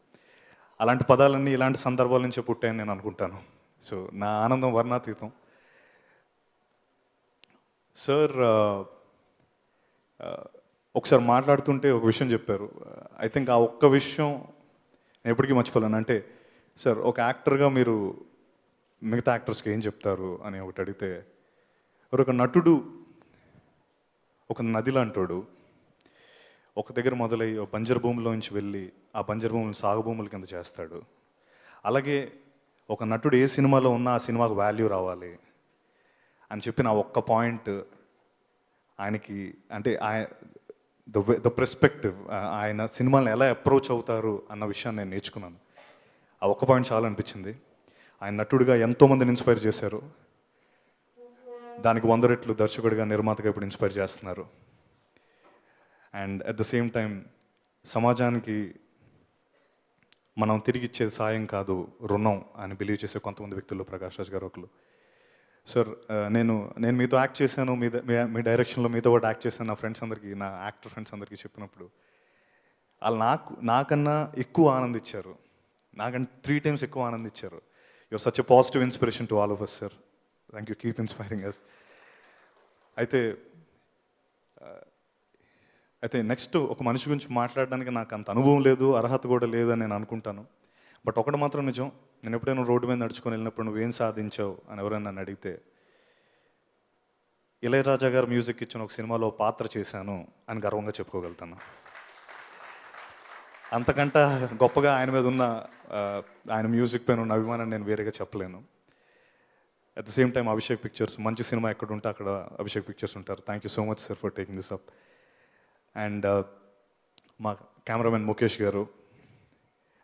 అలాంటి పదాలన్నీ ఇలాంటి సందర్భాల నుంచి పుట్టాయని నేను అనుకుంటాను. సో నా ఆనందం వర్ణాతీతం. సార్ ఒకసారి మాట్లాడుతుంటే ఒక విషయం చెప్పారు. ఐ థింక్ ఆ ఒక్క విషయం నేను ఎప్పటికీ మర్చిపోలేను. అంటే సార్ ఒక యాక్టర్గా మీరు మిగతా యాక్టర్స్కి ఏం చెప్తారు అని ఒకటి అడిగితే, ఒక నటుడు ఒక నది లాంటోడు ఒక దగ్గర మొదలై బంజరు భూమిలోంచి వెళ్ళి ఆ బంజరు భూములను సాగు భూముల కింద చేస్తాడు. అలాగే ఒక నటుడు ఏ సినిమాలో ఉన్నా ఆ సినిమాకు వాల్యూ రావాలి అని చెప్పిన ఆ ఒక్క పాయింట్ ఆయనకి, అంటే ద పర్స్పెక్టివ్, ఆయన సినిమాలను ఎలా అప్రోచ్ అవుతారు అన్న విషయాన్ని నేను నేర్చుకున్నాను. ఆ ఒక్క పాయింట్ చాలా అనిపించింది. ఆయన నటుడిగా ఎంతోమందిని ఇన్స్పైర్ చేశారు, దానికి 100 రెట్లు దర్శకుడిగా, నిర్మాతగా ఇప్పుడు ఇన్స్పైర్ చేస్తున్నారు. And at the same time సమాజానికి మనం తిరిగి ఇచ్చేది సాయం కాదు రుణం అని బిలీవ్ చేసే కొంతమంది వ్యక్తుల్లో ప్రకాష్ రాజ్ గారు ఒకరు. సార్ నేను మీతో యాక్ట్ చేశాను, మీ డైరెక్షన్లో మీతో కూడా యాక్ట్ చేశాను. నా ఫ్రెండ్స్ అందరికీ, నా యాక్టర్ ఫ్రెండ్స్ అందరికీ చెప్పినప్పుడు వాళ్ళు నాకన్నా ఎక్కువ ఆనందించారు, నాకన్నా 3 times ఎక్కువ ఆనందించారు. Your such a positive inspiration to all of us sir. Thank you, keep inspiring us. అయితే నెక్స్ట్ ఒక మనిషి గురించి మాట్లాడడానికి నాకు అంత అనుభవం లేదు, అర్హత కూడా లేదని నేను అనుకుంటాను. బట్ ఒకటి మాత్రం నిజం, నేను ఎప్పుడైనా రోడ్డు మీద నడుచుకొని వెళ్ళినప్పుడు నువ్వేం సాధించావు అని ఎవరైనా నన్ను అడిగితే, ఇళయరాజా గారు మ్యూజిక్ ఇచ్చిన ఒక సినిమాలో పాత్ర చేశాను అని గర్వంగా చెప్పుకోగలుగుతాను. అంతకంటే గొప్పగా ఆయన మీద ఉన్న ఆయన మ్యూజిక్ పైన ఉన్న అభిమానాన్ని నేను వేరేగా చెప్పలేను. At the same time Abhishek Pictures, మంచి సినిమా ఎక్కడ ఉంటే అక్కడ అభిషేక్ పిక్చర్స్ ఉంటారు. Thank you so much sir for taking this up. And మా కెమెరామెన్ ముఖేష్ గారు,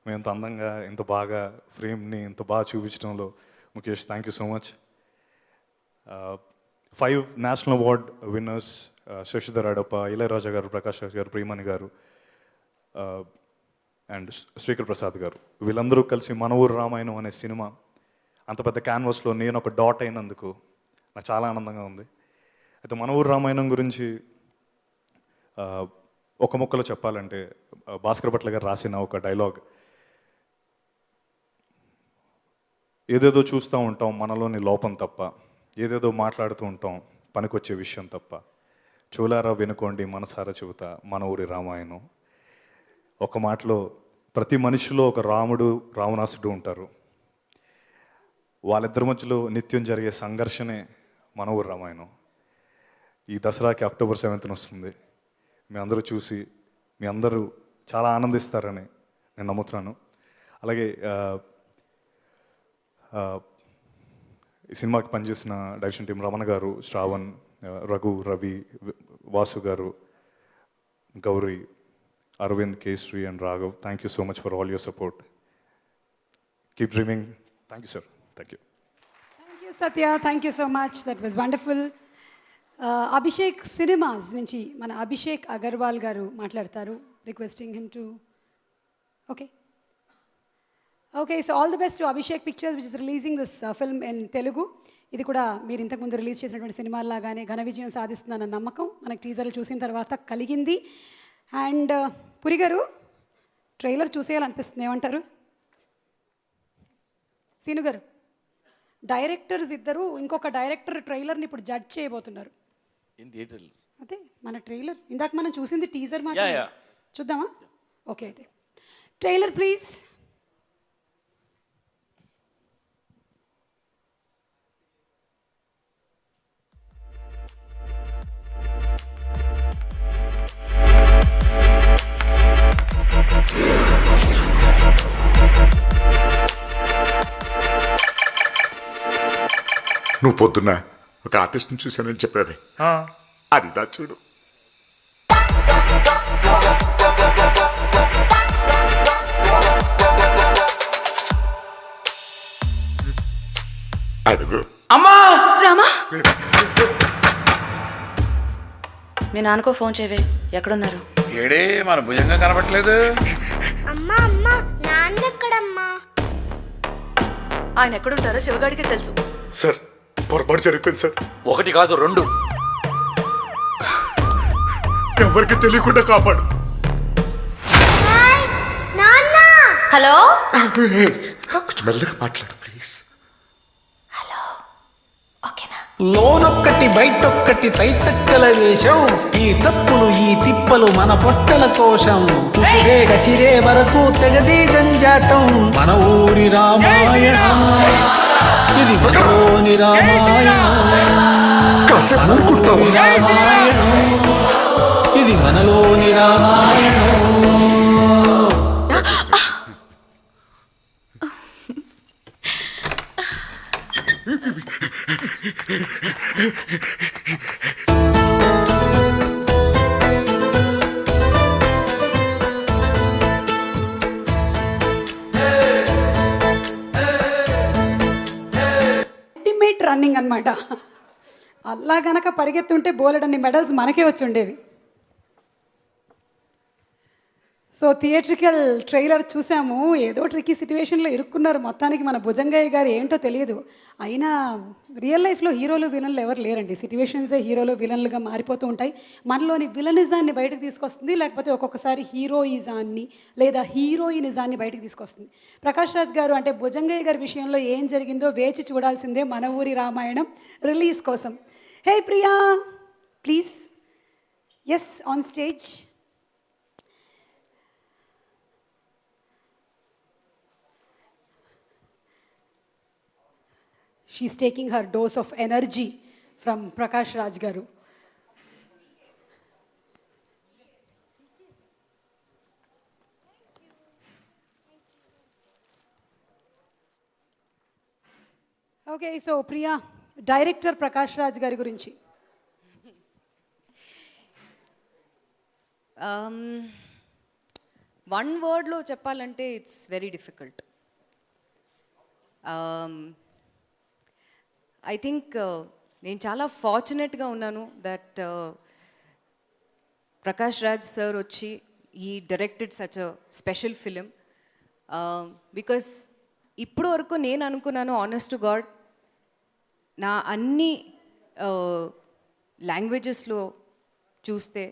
మేము ఇంత అందంగా ఇంత బాగా ఫ్రేమ్ని ఇంత బాగా చూపించడంలో Mukesh thank you so much. 5 national award winners, Shashidhar Adappa, Ilaiyaraaja garu, Prakash Raj garu, Priyamani గారు అండ్ శ్రీకర్ ప్రసాద్ గారు, వీళ్ళందరూ కలిసి మన ఊరు రామాయణం అనే సినిమా అంత పెద్ద క్యాన్వాస్లో నేను ఒక డాట్ అయినందుకు నాకు చాలా ఆనందంగా ఉంది. అయితే మన ఊరు రామాయణం గురించి ఒక ముక్కలో చెప్పాలంటే, భాస్కర్ భట్ల గారు రాసిన ఒక డైలాగ్, ఏదేదో చూస్తూ ఉంటాం మనలోని లోపం తప్ప, ఏదేదో మాట్లాడుతూ ఉంటాం పనికొచ్చే విషయం తప్ప, చూలారా వినుకోండి మనసారా చెబుతా మన ఊరి రామాయణం. ఒక మాటలో ప్రతి మనిషిలో ఒక రాముడు రావణాసుడు ఉంటారు. వాళ్ళిద్దరి మధ్యలో నిత్యం జరిగే సంఘర్షణే మన ఊరి రామాయణం. ఈ దసరాకి October 7th వస్తుంది. మీ అందరూ చూసి మీ అందరూ చాలా ఆనందిస్తారని నేను నమ్ముతున్నాను. అలాగే ఈ సినిమాకి పనిచేసిన డైరెక్షన్ టీం రమణ గారు, శ్రావణ్, రఘు, రవి, వాసు గారు, Gauri, Aravind, Keshri and Raghav, thank you so much for all your support. Keep dreaming. Thank you sir. Thank you. Thank you Satya, thank you so much, that was wonderful. Abhishek cinemas నుంచి మన అభిషేక్ అగర్వాల్ గారు మాట్లాడతారు. Requesting him to okay so all the best to Abhishek pictures which is releasing this film in Telugu. ఇది కూడా మీరు ఇంతకుముందు release చేసినటువంటి సినిమాల్లాగానే ఘన విజయం సాధిస్తుందన్న నమ్మకం మనకు టీజర్లు చూసిన తర్వాత కలిగింది. అండ్ పురి గారు, ట్రైలర్ చూసేయాలనిపిస్తుంది, ఏమంటారు? సీను గారు, డైరెక్టర్స్ ఇద్దరు ఇంకొక డైరెక్టర్ ట్రైలర్ని ఇప్పుడు జడ్జ్ చేయబోతున్నారు. అదే మన ట్రైలర్, ఇందాక మనం చూసింది టీజర్ మాత్రం, చూద్దామా? ఓకే, అయితే ట్రైలర్ ప్లీజ్. నువ్వు పొద్దున్న ఒక ఆర్టిస్ట్ని చూశానని చెప్పావే, అది దా చూడు. అడుగు. అమ్మా రామా, మీ నాన్నకో ఫోన్ చేయవే, ఎక్కడున్నారు? ఏడే మన భుజంగా కనబట్లేదు. అమ్మా అమ్మా, నాన్న ఎక్కడమ్మా? ఆయన ఎక్కడుంటారో శివగాడికే తెలుసు. సార్, పొరపాటు జరిగిపోయింది సార్. 1 కాదు 2. ఎవరికి తెలియకుండా కాపాడు. హలో, కొంచెం మెల్లగా మాట్లాడు ప్లీజ్. లోనొక్కటి బయటొక్కటి తైతక్కల వేషం, ఈ తప్పులు ఈ తిప్పలు మన పొట్టల కోశం, కుసిరే కసిరే వరకు తెగది జంజాటం, మన ఊరి రామాయణం ఇది మనలోని రామాయణం, మన ఊరి రామాయణం ఇది మనలోని రామాయణం. అల్టిమేట్ రన్నింగ్ అనమాట. అలా గనక పరిగెత్తుంటే బోలెడన్ని మెడల్స్ మనకే వచ్చి ఉండేవి. సో థియేట్రికల్ ట్రైలర్ చూసాము, ఏదో ట్రిక్కీ సిచ్యువేషన్లో ఇరుక్కున్నారు మొత్తానికి మన భుజంగయ్య గారు, ఏంటో తెలియదు. అయినా రియల్ లైఫ్లో హీరోలు విలన్లు ఎవరు లేరండి, సిచ్యువేషన్సే హీరోలు విలన్లుగా మారిపోతూ ఉంటాయి. మనలోని విలనిజాన్ని బయటకు తీసుకొస్తుంది, లేకపోతే ఒక్కొక్కసారి హీరోయిజాన్ని లేదా హీరోయినిజాన్ని బయటకు తీసుకొస్తుంది. ప్రకాష్ రాజ్ గారు అంటే భుజంగయ్య గారి విషయంలో ఏం జరిగిందో వేచి చూడాల్సిందే మన ఊరి రామాయణం రిలీజ్ కోసం. Hey Priya, please. Yes, on stage. She's taking her dose of energy from Prakash Raj Garu. Okay, so Priya, director Prakash Raj Garu gurinchi. One word lo cheppalante it's very difficult. I think నేను చాలా ఫార్చునేట్గా ఉన్నాను that Prakash Raj sir వచ్చి ఈ directed such a special film. Because ఇప్పుడు వరకు నేను అనుకున్నాను, honest to God, నా అన్ని లాంగ్వేజెస్లో చూస్తే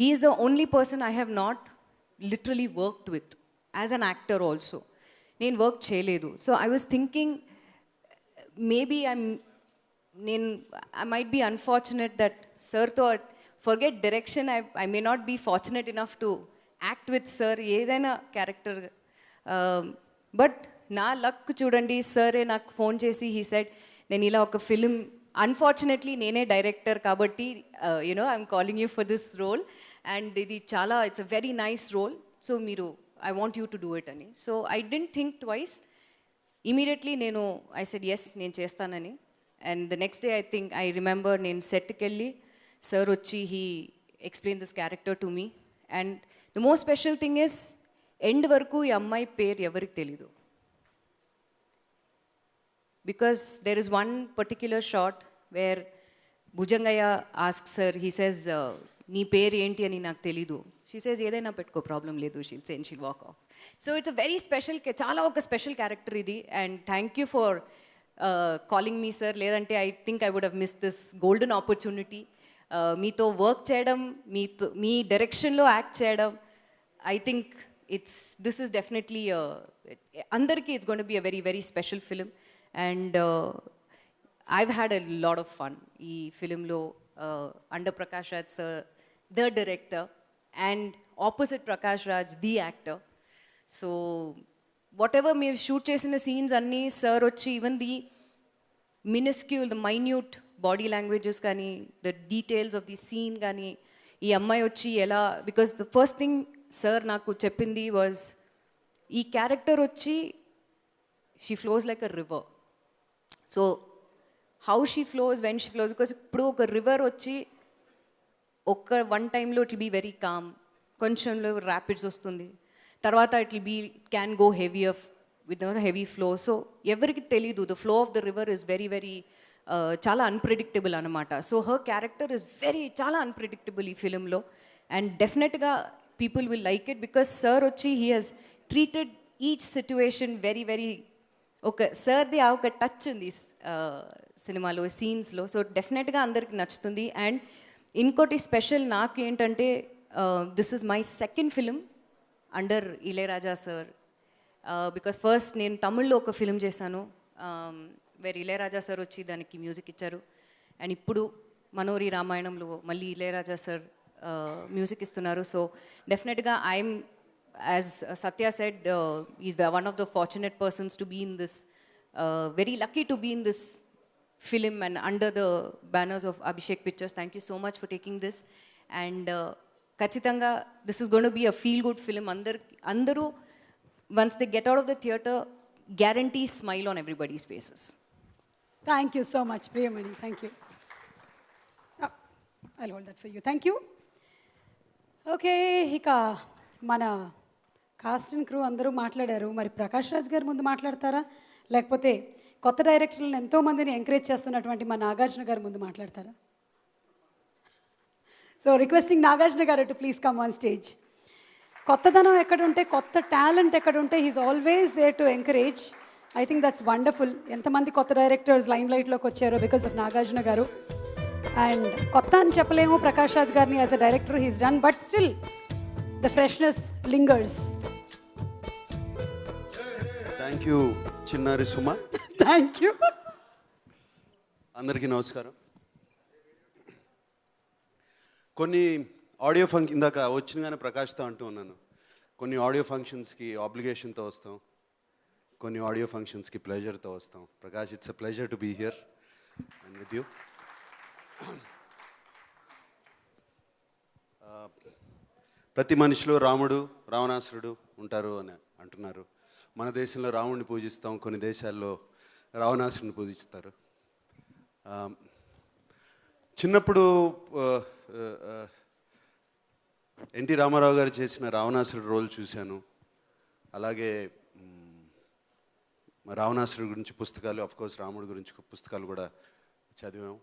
he is the only person I have not literally worked with as an actor also. నేను వర్క్ చేయలేదు. So I was thinking maybe I might be unfortunate that sir thought forget direction, I may not be fortunate enough to act with sir ఏదైనా character. But నా luck చూడండి, సరే నాకు phone చేసి he said నేను ఇలా ఒక ఫిలిం, అన్ఫార్చునేట్లీ నేనే డైరెక్టర్ కాబట్టి I'm calling you for this role and ఇది చాలా it's a very nice role, so మీరు I want you to do it అని. So I didn't think twice. Immediately నేను ఐ సెడ్ ఎస్, నేను చేస్తానని. And the next day I remember నేను సెట్కి వెళ్ళి సార్ వచ్చి he explain this character to me. And the most special thing is end వరకు ఈ అమ్మాయి పేరు ఎవరికి తెలీదు. Because there is one particular shot where Bhujangaiah ask sir, he says నీ పేరు ఏంటి అని నాకు తెలీదు. షీ సేస్ ఏదైనా పెట్టుకో, ప్రాబ్లం లేదు, she'll say and she'll walk off. So it's a very special, చాలా ఒక స్పెషల్ క్యారెక్టర్ ఇది. And thank you for calling me sir, లేదంటే I think I would have miss this golden opportunity. మీతో work చేయడం, మీ డైరెక్షన్లో act చేయడం, I think this is definitely అందరికీ it's going to be a very very special film. And I've had a lot of fun ఈ ఫిలింలో. Under Prakash Raj sir the director and opposite Prakash Raj the actor. So whatever మేము shoot చేసిన scenes అన్నీ sir వచ్చి even the miniscule, the minute body languages కానీ, the details of the scene కానీ, ఈ అమ్మాయి వచ్చి ఎలా, because the first thing sir నాకు చెప్పింది వాజ్ ఈ క్యారెక్టర్ వచ్చి she flows like a river. So how she flows, when she flows, because ఇప్పుడు ఒక రివర్ వచ్చి వన్ టైంలో it will be very calm, కొంచెంలో ర్యాపిడ్స్ వస్తుంది, తర్వాత it will be can go heavier with heavy flow. So ఎవరికి తెలీదు, the flow of the river is very very చాలా అన్ప్రిడిక్టబుల్ అనమాట. సో హర్ క్యారెక్టర్ ఇస్ చాలా అన్ప్రిడిక్టబుల్ ఈ ఫిలింలో. అండ్ డెఫినెట్గా people will like it because sir వచ్చి he has treated each situation very very, ఒక సార్ది ఆ ఒక టచ్ ఉంది సినిమాలో, సీన్స్లో. సో డెఫినెట్గా అందరికి నచ్చుతుంది. అండ్ ఇంకోటి స్పెషల్ నాకు ఏంటంటే, this is my second film under Ilaiyaraaja sir. Because first నేను తమిళ్లో ఒక ఫిలిం చేశాను, వేరే ఇళయరాజా సార్ వచ్చి దానికి మ్యూజిక్ ఇచ్చారు. అండ్ ఇప్పుడు మనోరి రామాయణంలో మళ్ళీ ఇళయరాజా సార్ మ్యూజిక్ ఇస్తున్నారు. సో డెఫినెట్గా I'm, as Satya said, is one of the fortunate persons to be in this, very lucky to be in this film and under the banners of Abhishek Pictures. Thank you so much for taking this. And Kachitanga, this is going to be a feel-good film. Andaru, once they get out of the theatre, guarantee smile on everybody's faces. Thank you so much, Priyamani. Thank you. Oh, I'll hold that for you. Thank you. Okay, Hika, mana cast and crew andaru మాట్లాడారు. మరి ప్రకాష్ రాజ్ గారు ముందు మాట్లాడతారా, లేకపోతే కొత్త డైరెక్టర్లను ఎంతోమందిని encourage చేస్తున్నటువంటి మా నాగార్జున గారు ముందు మాట్లాడతారా? సో రిక్వెస్టింగ్ నాగార్జున గారు to please come on stage. కొత్తదనం ఎక్కడుంటే, కొత్త టాలెంట్ ఎక్కడుంటే he's always there to encourage. I think that's wonderful. ఎంతమంది కొత్త డైరెక్టర్స్ లైమ్ లైట్లోకి వచ్చారో బికాస్ ఆఫ్ నాగార్జున గారు. అండ్ కొత్త అని చెప్పలేము ప్రకాష్ రాజ్ గారిని as a director he's done, but still the freshness lingers. Thank you చిన్నారి సుమ. Thank you. అందరికీ నమస్కారం. కొన్ని ఆడియో ఫంక్షన్ ఇందాక వచ్చినగానే ప్రకాష్తో అంటూ ఉన్నాను, కొన్ని ఆడియో ఫంక్షన్స్కి ఆబ్లిగేషన్తో వస్తాం, కొన్ని ఆడియో ఫంక్షన్స్కి ప్లెజర్తో వస్తాం. Prakash, it's a pleasure to be here and with you. ప్రతి మనిషిలో రాముడు రావణాసురుడు ఉంటారు అని అంటున్నారు. మన దేశంలో రాముడిని పూజిస్తాం, కొన్ని దేశాల్లో రావణాసురుడిని పూజిస్తారు. చిన్నప్పుడు ఎన్టీ రామారావు గారు చేసిన రావణాసురుడు రోల్ చూశాను. అలాగే రావణాసురుడి గురించి పుస్తకాలు, అఫ్కోర్స్ రాముడి గురించి పుస్తకాలు కూడా చదివాం.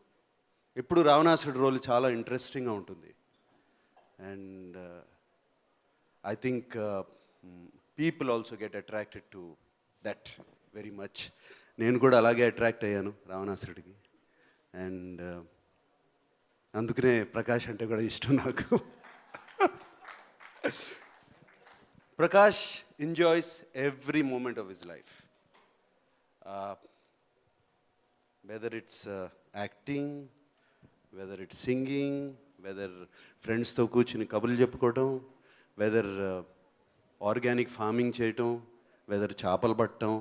ఎప్పుడు రావణాసురుడి రోల్ చాలా ఇంట్రెస్టింగ్గా ఉంటుంది. And I think people also get attracted to that very much. నేను కూడా అలాగే అట్రాక్ట్ అయ్యాను రావణాసురుడికి. అండ్ అందుకనే ప్రకాష్ అంటే కూడా ఇష్టం నాకు. Prakash enjoys every moment of his life. Whether it's acting, whether it's singing, whether friends తో కూర్చుని కబుర్లు చెప్పుకోవటం, whether ఆర్గానిక్ ఫార్మింగ్ చేయటం, whether చేపలు పట్టడం,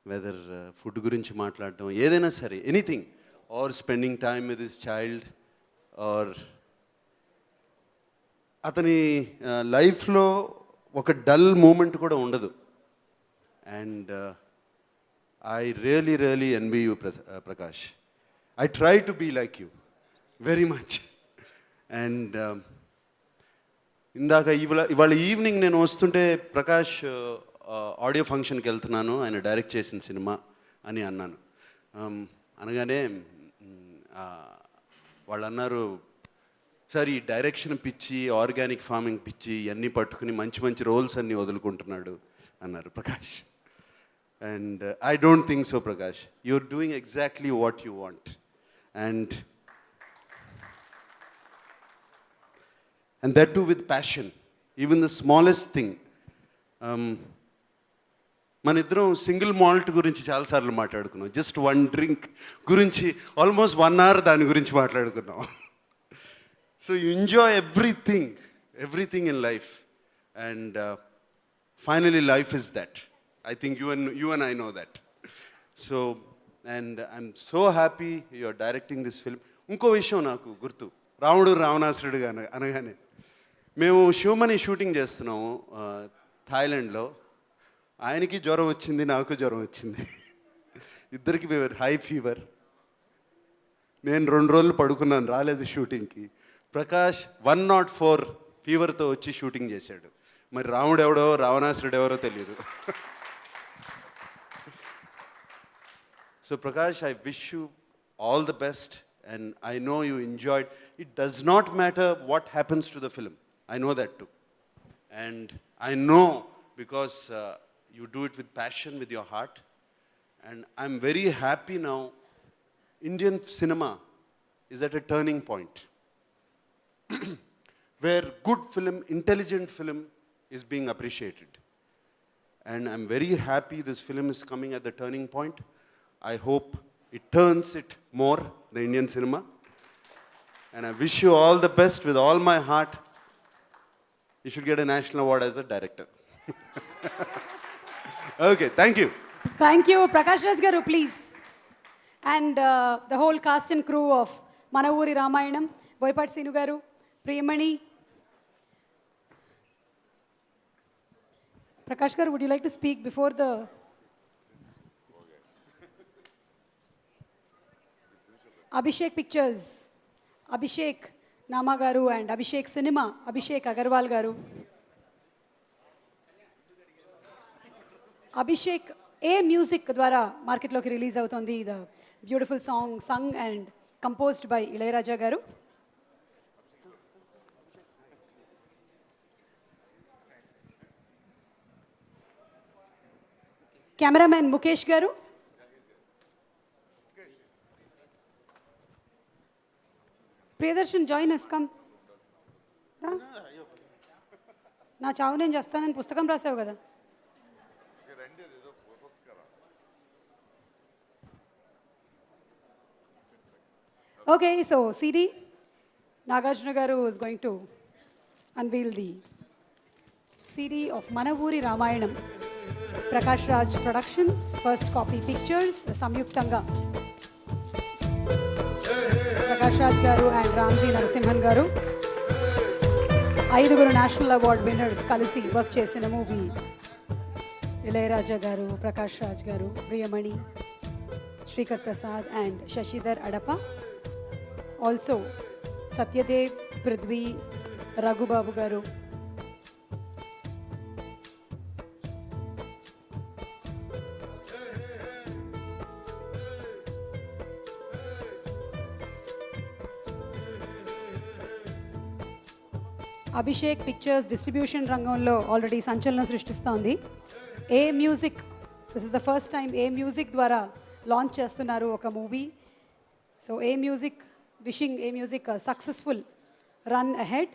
whether ఫుడ్ గురించి మాట్లాడటం, ఏదైనా సరే, anything, or spending time with his child, or అతని లైఫ్లో ఒక డల్ మూమెంట్ కూడా ఉండదు. And I really envy you Prakash. I try to be like you very much. And ఇందాక ఇవాళ ఈవినింగ్ నేను వస్తుంటే ప్రకాష్ ఆడియో ఫంక్షన్కి వెళ్తున్నాను, ఆయన డైరెక్ట్ చేసిన సినిమా అని అన్నాను. అనగానే వాళ్ళు అన్నారు, సార్ ఈ డైరెక్షన్ పిచ్చి, ఆర్గానిక్ ఫార్మింగ్ పిచ్చి ఇవన్నీ పట్టుకుని మంచి మంచి రోల్స్ అన్నీ వదులుకుంటున్నాడు అన్నారు Prakash. And I don't think so Prakash. You're doing exactly what you want. And that too with passion. Even the smallest thing. మన ఇద్దరం సింగిల్ మాల్ట్ గురించి చాలాసార్లు మాట్లాడుకున్నాం. జస్ట్ వన్ డ్రింక్ గురించి ఆల్మోస్ట్ 1 hour దాని గురించి మాట్లాడుకున్నాం. So you enjoy everything in life, and finally life is that. I think you and I know that. So, and I'm so happy you're directing this film. ఇంకో విషయం నాకు గుర్తు, రాముడు రావణాసురుడు అనగానే మేము శివమణి షూటింగ్ చేస్తున్నాము థాయిలాండ్లో. ఆయనకి జ్వరం వచ్చింది, నాకు జ్వరం వచ్చింది, ఇద్దరికి హై ఫీవర్. నేను 2 రోజులు పడుకున్నాను, రాలేదు షూటింగ్కి. ప్రకాష్ 104 ఫీవర్తో వచ్చి షూటింగ్ చేశాడు. మరి రాముడు ఎవడో రావణాసురుడు ఎవరో తెలియదు. So Prakash, I wish you all the best, and I know you enjoyed. It does not matter what happens to the film, I know that to. And I no because you do it with passion, with your heart. And I'm very happy now. Indian cinema is at a turning point where good film, intelligent film is being appreciated. And I'm very happy this film is coming at the turning point. I hope it turns it more, the Indian cinema. And I wish you all the best with all my heart. You should get a national award as a director. Okay, thank you. Thank you. Prakash Raj garu, please. And the whole cast and crew of Mana Uri Ramayanam, Boypati Sinu garu, Priyamani. Prakash garu, would you like to speak before the... Abhishek Pictures, Abhishek Nama garu and Abhishek Cinema, Abhishek Agarwal garu. Abhishek A Music ద్వారా మార్కెట్లోకి release అవుతుంది. The beautiful song Sung and composed by Ilaiyaraaja గారు. Cameraman Mukesh గారు, Priyadarshan join us, come. నా చావు నేను చేస్తానని పుస్తకం రాసావు కదా. ఓకే, సో సిడి నాగార్జున గారు is going to unveil the CD of Mana Oori Ramayanam. Prakash Raj Productions, First Copy Pictures సంయుక్తంగా Prakash Raj garu and Ramjee Narasimhan garu 5 national award winners కలిసి వర్క్ చేసిన movie. Ilaiyaraaja garu, Prakash Raj garu, Priyamani, Srikar Prasad and Shashidhar Adapa. Also Satyadev, Prithvi, Raghubabu garu. Abhishek Pictures distribution రంగంలో ఆల్రెడీ సంచలనం సృష్టిస్తోంది. A music, this is the first time A music ద్వారా launch చేస్తున్నారు ఒక movie. So A music, wishing A music successful run ahead.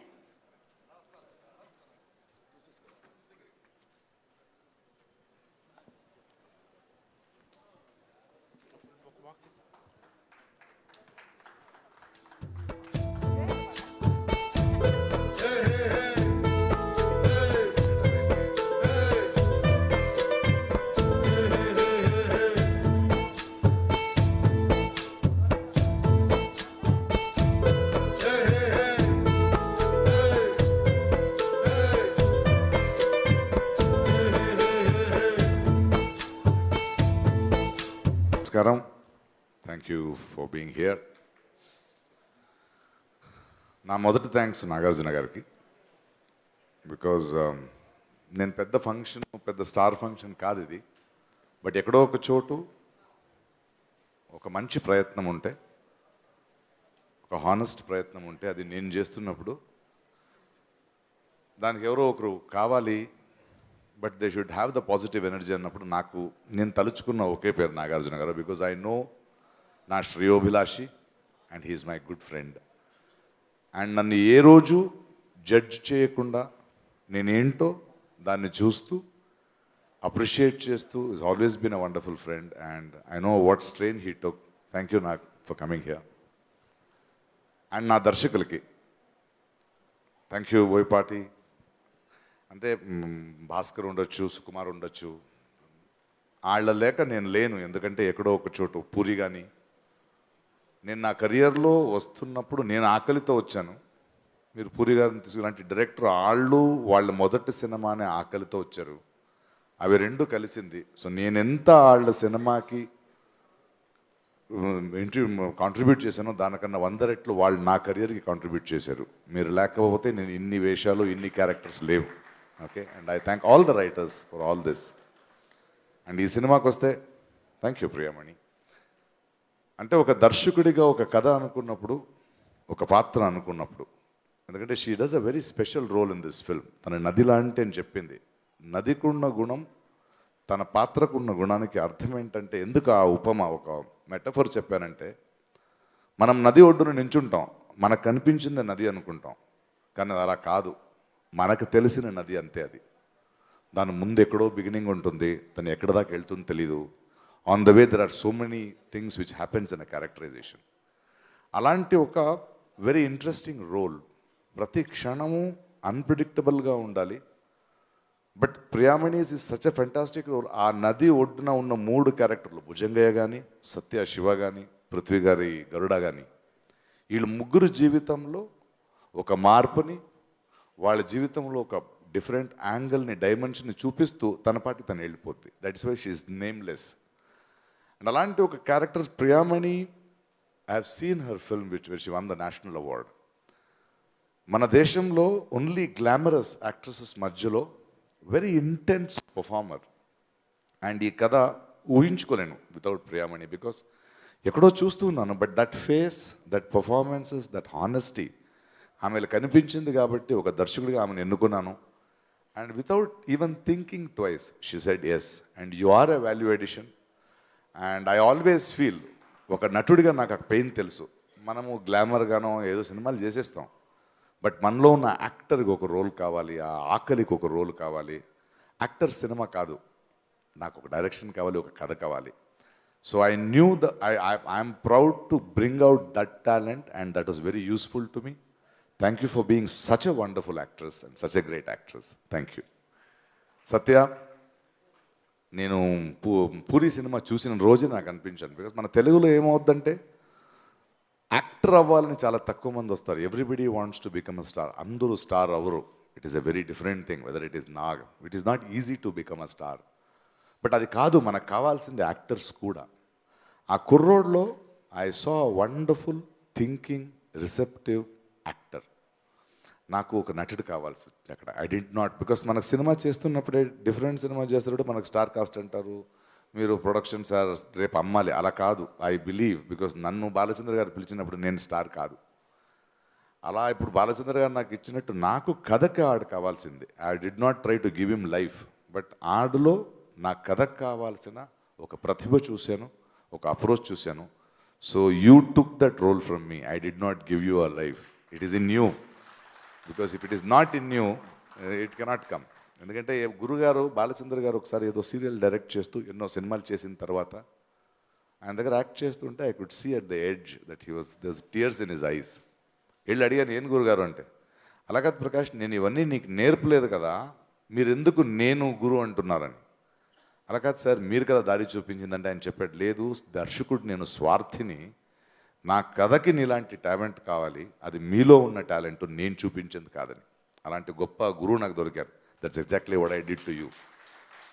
నమస్కారం, thank you for being here. నా మొదటి thanks Nagarjuna గారికి. బికాజ్ నేను పెద్ద ఫంక్షన్, పెద్ద స్టార్ ఫంక్షన్ కాదు ఇది, బట్ ఎక్కడో ఒక చోటు ఒక మంచి ప్రయత్నం ఉంటే, ఒక హానెస్ట్ ప్రయత్నం ఉంటే, అది నేను చేస్తున్నప్పుడు దానికి ఎవరో ఒకరు కావాలి, but they should have the positive energy అన్నప్పుడు నాకు నేను తలుచుకున్న ఒకే పేరు నాగార్జున గారు. బికాజ్ ఐ నో నా శ్రేయోభిలాషి and he's my good friend. And నన్ను ఏ రోజు జడ్జ్ చేయకుండా నేనేంటో దాన్ని చూస్తూ అప్రిషియేట్ చేస్తూ is always been a wonderful friend. And I know what strain he took. Thank you Nag for coming here. And నా దర్శకులకి థ్యాంక్ యూ. బోయపాటి అంటే భాస్కర్ ఉండొచ్చు, సుకుమార్ ఉండొచ్చు, వాళ్ళ లేక నేను లేను. ఎందుకంటే ఎక్కడో ఒక చోటు పూరి కానీ, నేను నా కెరియర్లో వస్తున్నప్పుడు నేను ఆకలితో వచ్చాను. మీరు పూరి గారిని తీసుకులాంటి డైరెక్టర్ వాళ్ళ మొదటి సినిమానే ఆకలితో వచ్చారు. అవి రెండు కలిసింది. సో నేనెంత వాళ్ళ సినిమాకి కాంట్రిబ్యూట్ చేశానో దానికన్నా 100 రెట్లు వాళ్ళు నా కెరియర్కి కాంట్రిబ్యూట్ చేశారు. మీరు లేకపోతే నేను ఇన్ని వేషాలు, ఇన్ని క్యారెక్టర్స్ లేవు. Okay, and I thank all the writers for all this. And ఈ సినిమాకి వస్తే థ్యాంక్ యూ ప్రియమణి. అంటే ఒక దర్శకుడిగా ఒక కథ అనుకున్నప్పుడు, ఒక పాత్ర అనుకున్నప్పుడు, ఎందుకంటే she does a very special role in this film. తన నది లాంటి అని చెప్పింది. నదికున్న గుణం, తన పాత్రకున్న గుణానికి అర్థం ఏంటంటే, ఎందుకు ఆ ఉపమ, ఒక మెటఫర్ చెప్పానంటే, మనం నది ఒడ్డున నించుంటాం, మనకు కనిపించింది నది అనుకుంటాం, కానీ అలా కాదు. మనకు తెలిసిన నది అంతే. అది దాని ముందు ఎక్కడో బిగినింగ్ ఉంటుంది, తను ఎక్కడ దాకా వెళ్తుందో తెలీదు. On the way there are so many things which happens in a characterization. అలాంటి ఒక వెరీ ఇంట్రెస్టింగ్ రోల్. ప్రతి క్షణము అన్ప్రిడిక్టబుల్గా ఉండాలి. But Priyamani's is such a fantastic role. ఆ నది ఒడ్డున ఉన్న 3 క్యారెక్టర్లు, భుజంగయ్య కానీ, సత్య శివ కానీ, పృథ్వీ గారి గరుడ కానీ, వీళ్ళు ముగ్గురు జీవితంలో ఒక మార్పుని, వాళ్ళ జీవితంలో ఒక డిఫరెంట్ యాంగిల్ని, డైమెన్షన్ని చూపిస్తూ తన పాటి తను వెళ్ళిపోద్ది. That is why she is nameless. And అలాంటి ఒక character Priyamani, I have seen her film which she won the national award. మన దేశంలో ఓన్లీ గ్లామరస్ యాక్ట్రసెస్ మధ్యలో వెరీ ఇంటెన్స్ పర్ఫార్మర్. అండ్ ఈ కథ ఊహించుకోలేను వితౌట్ ప్రియామణి. బికాస్ ఎక్కడో చూస్తున్నాను, but that face, that performances, that honesty ఆమెలో కనిపించింది కాబట్టి ఒక దర్శకుడిగా ఆమెను ఎన్నుకున్నాను. And without even thinking twice, she said yes. And you are a value addition. And I always feel, ఒక నటుడిగా నాకు ఆ పెయిన్ తెలుసు. మనము గ్లామర్గానో ఏదో సినిమాలు చేసేస్తాం. బట్ మనలో ఉన్న యాక్టర్కి ఒక రోల్ కావాలి, ఆ ఆకలికి ఒక రోల్ కావాలి. యాక్టర్ సినిమా కాదు, నాకు ఒక డైరెక్షన్ కావాలి, ఒక కథ కావాలి. So I knew I'm proud to bring out that talent and that was very useful to me. Thank you for being such a wonderful actress and such a great actress. Thank you. Satya, నేను Puri cinema చూసిన రోజు నాకు అనిపించాను. Because మన తెలుగులో ఏమవుద్దంటే actor అవ్వాలని చాలా తక్కువ మంది వస్తారు. Everybody wants to become a star. అందరూ స్టార్ అవ్వరు. It is a very different thing whether it is Nag. It is not easy to become a star. But అది కాదు, మనకు కావాల్సింది యాక్టర్స్ కూడా. ఆ కుర్రోడ్లో I saw wonderful thinking receptive actor. నాకు ఒక నటుడు కావాల్సి అక్కడ. ఐ డింట్ నాట్, బికాస్ మనకు సినిమా చేస్తున్నప్పుడే డిఫరెంట్ సినిమా చేస్తున్నప్పుడు మనకు స్టార్ కాస్ట్ అంటారు, మీరు ప్రొడక్షన్ సార్ రేపు అమ్మాలి. అలా కాదు. ఐ బిలీవ్, బికాస్ నన్ను బాలచంద్ర గారు పిలిచినప్పుడు నేను స్టార్ కాదు. అలా ఇప్పుడు బాలచంద్ర గారు నాకు ఇచ్చినట్టు నాకు కథకి ఆడు కావాల్సింది. I did not try to give him life, but ఆడులో నా కథకు కావాల్సిన ఒక ప్రతిభ చూశాను, ఒక అప్రోచ్ చూశాను. So you took that role from me. I did not give you a life. It is in you. Because if it is not in you, it cannot come. ఎందుకంటే గురుగారు బాలచంద్ర గారు ఒకసారి ఏదో సీరియల్ డైరెక్ట్ చేస్తూ ఎన్నో సినిమాలు చేసిన తర్వాత ఆయన దగ్గర యాక్ట్ చేస్తుంటే I could see at the edge that he was there's tears in his eyes. వెళ్ళి అడిగాను, ఏం గురుగారు అంటే, అలాగే ప్రకాష్, నేను ఇవన్నీ నీకు నేర్పలేదు కదా, మీరు ఎందుకు నేను గురు అంటున్నారని. అలా కాదు సార్, మీరు కదా దారి చూపించిందంటే ఆయన చెప్పాడు, లేదు దర్శకుడు నేను స్వార్థిని, నా కథకి నీలాంటి టాలెంట్ కావాలి, అది మీలో ఉన్న టాలెంట్ నేను చూపించింది కాదని. అలాంటి గొప్ప గురువు నాకు దొరికారు. That's exactly what I did to you.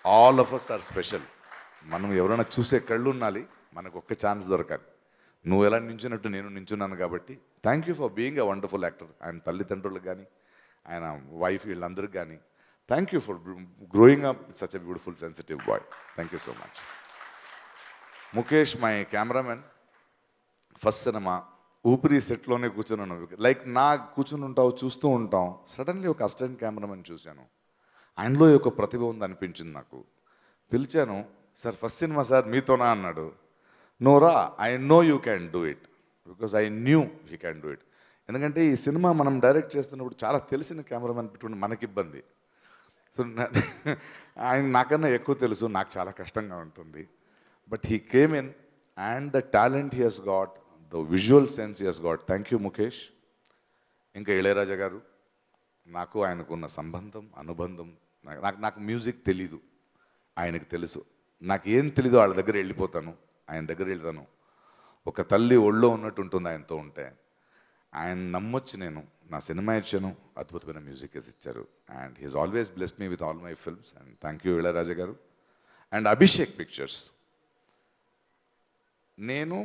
All of us are special. మనం ఎవరైనా చూసే కళ్ళు ఉండాలి, మనకు ఒక్క ఛాన్స్ దొరకాలి. నువ్వు ఎలా నించున్నట్టు నేను నించున్నాను కాబట్టి thank you for being a wonderful actor. ఆయన తల్లిదండ్రులకు కానీ ఆయన వైఫ్ వీళ్ళందరికీ కానీ thank you for growing up such a beautiful sensitive boy. Thank you so much. Mukesh, my cameraman, first cinema Oopiri సెట్లోనే కూర్చున్నాను. లైక్ నా కూర్చుని ఉంటావు, చూస్తూ ఉంటాం. సడన్లీ ఒక అసిస్టెంట్ కెమెరామెన్ చూశాను, ఆయనలో ఒక ప్రతిభ ఉంది అనిపించింది నాకు. పిలిచాను, సార్ ఫస్ట్ సినిమా సార్ మీతోనా అన్నాడు. నోరా, I know you can do it, because I knew he can do it. ఎందుకంటే ఈ సినిమా మనం డైరెక్ట్ చేస్తున్నప్పుడు చాలా తెలిసిన కెమెరామెన్ పెట్టుకుంటే మనకి ఇబ్బంది. సో ఆయన నాకన్నా ఎక్కువ తెలుసు, నాకు చాలా కష్టంగా ఉంటుంది. But he came in and the talent he has got, the visual sense he has got. Thank you Mukesh. ఇంకా ఇళయరాజా గారు, నాకు ఆయనకున్న సంబంధం, అనుబంధం, నాకు మ్యూజిక్ తెలీదు, ఆయనకు తెలుసు. నాకు ఏం తెలీదు వాళ్ళ దగ్గర వెళ్ళిపోతాను, ఆయన దగ్గర వెళ్తాను. ఒక తల్లి ఒళ్ళో ఉన్నట్టు ఉంటుంది ఆయనతో ఉంటే. ఆయన నమ్మొచ్చి నేను నా సినిమా ఇచ్చాను, అద్భుతమైన మ్యూజిక్ ఇచ్చారు. And he's always blessed me with all my films. And thank you Ilaiyaraaja garu. And Abhishek Pictures, నేను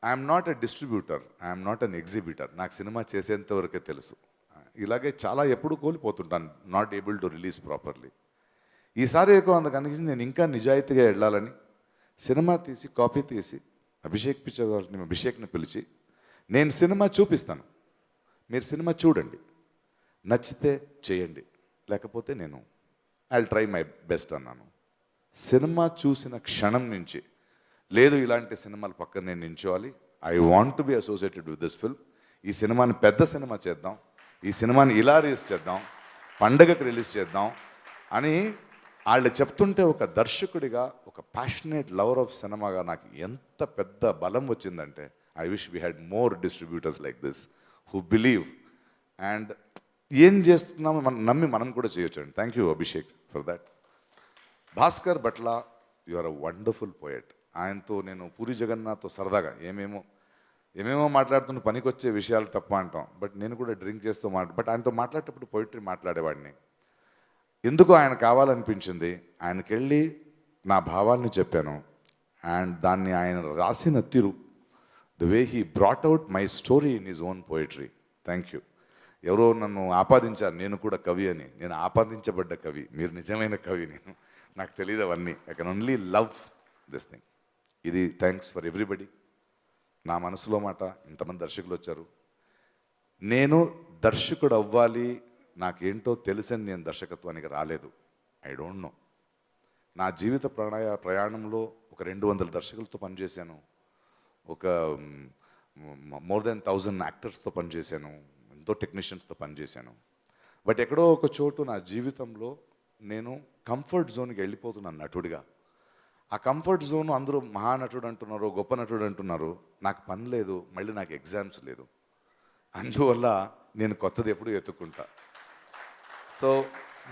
I'm not a distributor, I'm not an exhibitor. నాకు సినిమా చేసేంత వరకే తెలుసు. ఇలాగే చాలా ఎప్పుడు కోల్పోతుంటాను, not able to release properly. ఈసారి ఎక్కువ అంత కనిపించింది, నేను ఇంకా నిజాయితీగా వెళ్ళాలని సినిమా తీసి కాపీ తీసి అభిషేక్ పిక్చర్ వాళ్ళని, అభిషేక్ని పిలిచి నేను సినిమా చూపిస్తాను, మీరు సినిమా చూడండి, నచ్చితే చేయండి, లేకపోతే నేను I will try my best అన్నాను. సినిమా చూసిన క్షణం నుంచి లేదు ఇలాంటి సినిమాల పక్కన నేను నించోవాలి, I want to be associated with this film. ఈ సినిమాని పెద్ద సినిమా చేద్దాం, ఈ సినిమాని ఇలా రిలీజ్ చేద్దాం, పండగకు రిలీజ్ చేద్దాం అని వాళ్ళు చెప్తుంటే ఒక దర్శకుడిగా, ఒక ప్యాషనేట్ లవర్ ఆఫ్ సినిమాగా నాకు ఎంత పెద్ద బలం వచ్చిందంటే, I wish we had more distributors like this who believe and ఏం చేస్తున్నామో మనం నమ్మి మనం కూడా చేయొచ్చు అండి. Thank you Abhishek for that. Bhaskar Bhatla, you are a wonderful poet. ఆయనతో నేను పూరి జగన్నాథ్తో సరదాగా ఏమేమో మాట్లాడుతున్న పనికొచ్చే విషయాలు తప్ప అంటాం, బట్ నేను కూడా డ్రింక్ చేస్తూ బట్ ఆయనతో మాట్లాడేటప్పుడు పోయిటరీ మాట్లాడేవాడిని. ఎందుకు ఆయన కావాలనిపించింది, ఆయనకి వెళ్ళి నా భావాల్ని చెప్పాను. అండ్ దాన్ని ఆయన రాసిన తీరు, the way he brought out my story in his own poetry. Thank you. ఎవరో నన్ను ఆపాదించారు నేను కూడా కవి అని. నేను ఆపాదించబడ్డ కవి, మీరు నిజమైన కవి. నాకు తెలియదు అవన్నీ. I can only love this thing. ఇది థ్యాంక్స్ ఫర్ ఎవ్రీబడి. నా మనసులో మాట, ఇంతమంది దర్శకులు వచ్చారు. నేను దర్శకుడు అవ్వాలి, నాకేంటో తెలుసని నేను దర్శకత్వానికి రాలేదు. I don't know. నా జీవిత ప్రయాణంలో ఒక 200 దర్శకులతో పనిచేశాను, ఒక మోర్ దెన్ 1000 యాక్టర్స్తో పనిచేశాను, ఎంతో టెక్నీషియన్స్తో పనిచేశాను. బట్ ఎక్కడో ఒక చోటు నా జీవితంలో నేను కంఫర్ట్ జోన్కి వెళ్ళిపోతున్నాను నటుడిగా. ఆ కంఫర్ట్ జోన్ అందరూ మహానటుడు అంటున్నారు, గొప్ప నటుడు అంటున్నారు. నాకు పని లేదు, మళ్ళీ నాకు ఎగ్జామ్స్ లేదు. అందువల్ల నేను కొత్తది ఎప్పుడు ఎత్తుక్కుంటా. సో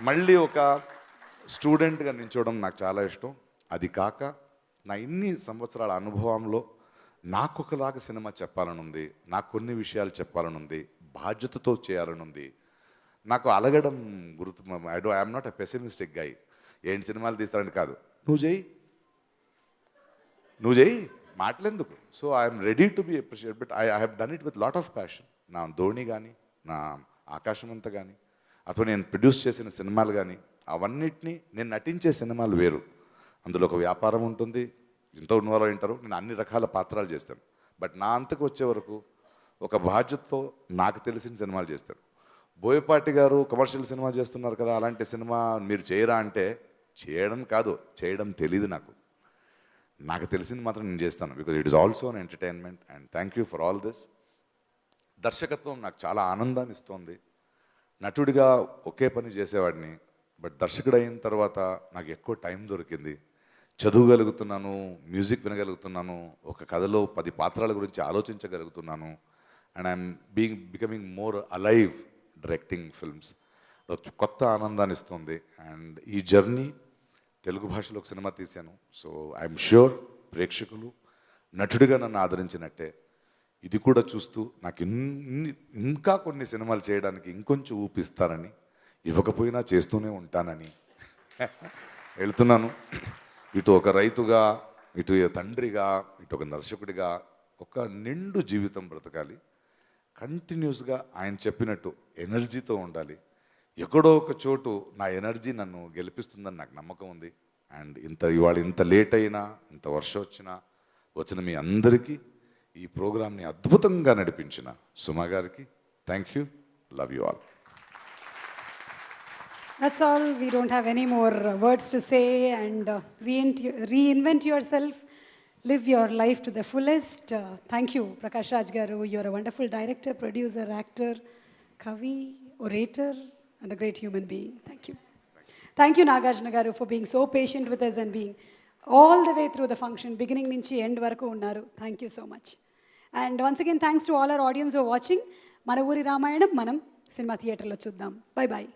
మళ్ళీ ఒక స్టూడెంట్గా నించోవడం నాకు చాలా ఇష్టం. అది కాక నా ఇన్ని సంవత్సరాల అనుభవంలో నాకొకలాగా సినిమా చెప్పాలని ఉంది, నాకు కొన్ని విషయాలు చెప్పాలని ఉంది, బాధ్యతతో చేయాలని ఉంది. నాకు అలగడం గుర్తు. I'm not a pessimistic guy. ఏంటి సినిమాలు తీస్తారని కాదు, నువ్వు చెయ్యి మాటలెందుకు. So I'm ready to be appreciate, but I have done it with lot of passion. నా ధోని కానీ, నా ఆకాశమంతా కానీ, అథవా నేను ప్రొడ్యూస్ చేసిన సినిమాలు కానీ, అవన్నిటినీ నేను నటించే సినిమాలు వేరు. అందులో ఒక వ్యాపారం ఉంటుంది, ఎంతో ఉన్నవారు వింటారు. నేను అన్ని రకాల పాత్రలు చేస్తాను. బట్ నా అంతకు వచ్చే వరకు ఒక బాధ్యతతో నాకు తెలిసిన సినిమాలు చేస్తాను. బోయపాటి గారు కమర్షియల్ సినిమా చేస్తున్నారు కదా, అలాంటి సినిమా మీరు చేయరా అంటే చేయడం కాదు, చేయడం తెలీదు నాకు. నాకు తెలిసింది మాత్రం నేను చేస్తాను. Because it is also an entertainment. And thank you for all this. దర్శకత్వం నాకు చాలా ఆనందాన్ని ఇస్తుంది. నటుడిగా ఒకే పని చేసేవాడిని, బట్ దర్శకుడు అయిన తర్వాత నాకు ఎక్కువ టైం దొరికింది. చదవగలుగుతున్నాను, మ్యూజిక్ వినగలుగుతున్నాను, ఒక కథలో 10 పాత్రల గురించి ఆలోచించగలుగుతున్నాను. And I'm becoming more alive directing films. కొత్త ఆనందాన్ని ఇస్తుంది. అండ్ ఈ జర్నీ తెలుగు భాషలో ఒక సినిమా తీశాను. సో ఐఎమ్ ష్యూర్ ప్రేక్షకులు నటుడిగా నన్ను ఆదరించినట్టే ఇది కూడా చూస్తూ నాకు ఇంకా కొన్ని సినిమాలు చేయడానికి ఇంకొంచెం ఊపిస్తారని, ఇవ్వకపోయినా చేస్తూనే ఉంటానని వెళ్తున్నాను. ఇటు ఒక రైతుగా, ఇటు తండ్రిగా, ఇటు ఒక దర్శకుడిగా ఒక నిండు జీవితం బ్రతకాలి. కంటిన్యూస్గా ఆయన చెప్పినట్టు ఎనర్జీతో ఉండాలి. ఎక్కడో ఒక చోటు నా ఎనర్జీ నన్ను గెలిపిస్తుందని నాకు నమ్మకం ఉంది. అండ్ ఇవాళ ఇంత లేట్ అయినా, ఇంత వర్షం వచ్చిన మీ అందరికీ, ఈ ప్రోగ్రామ్ని అద్భుతంగా నడిపించిన సుమా గారికి thank you. Love you all. That's all. We don't have any more words to say. And reinvent yourself. Live your life to the fullest. Thank you, Prakash Raj Garu. You're a wonderful director, producer, actor, kavi, orator, and a great human being. Thank you. Thank you, Nagarjuna Garu, for being so patient with us and being all the way through the function, beginning nunchi end varaku unnaru. Thank you so much. And once again, thanks to all our audience who are watching. Mana Uri Ramayanam, Manam Cinema Theatre lo chuddam. Bye bye.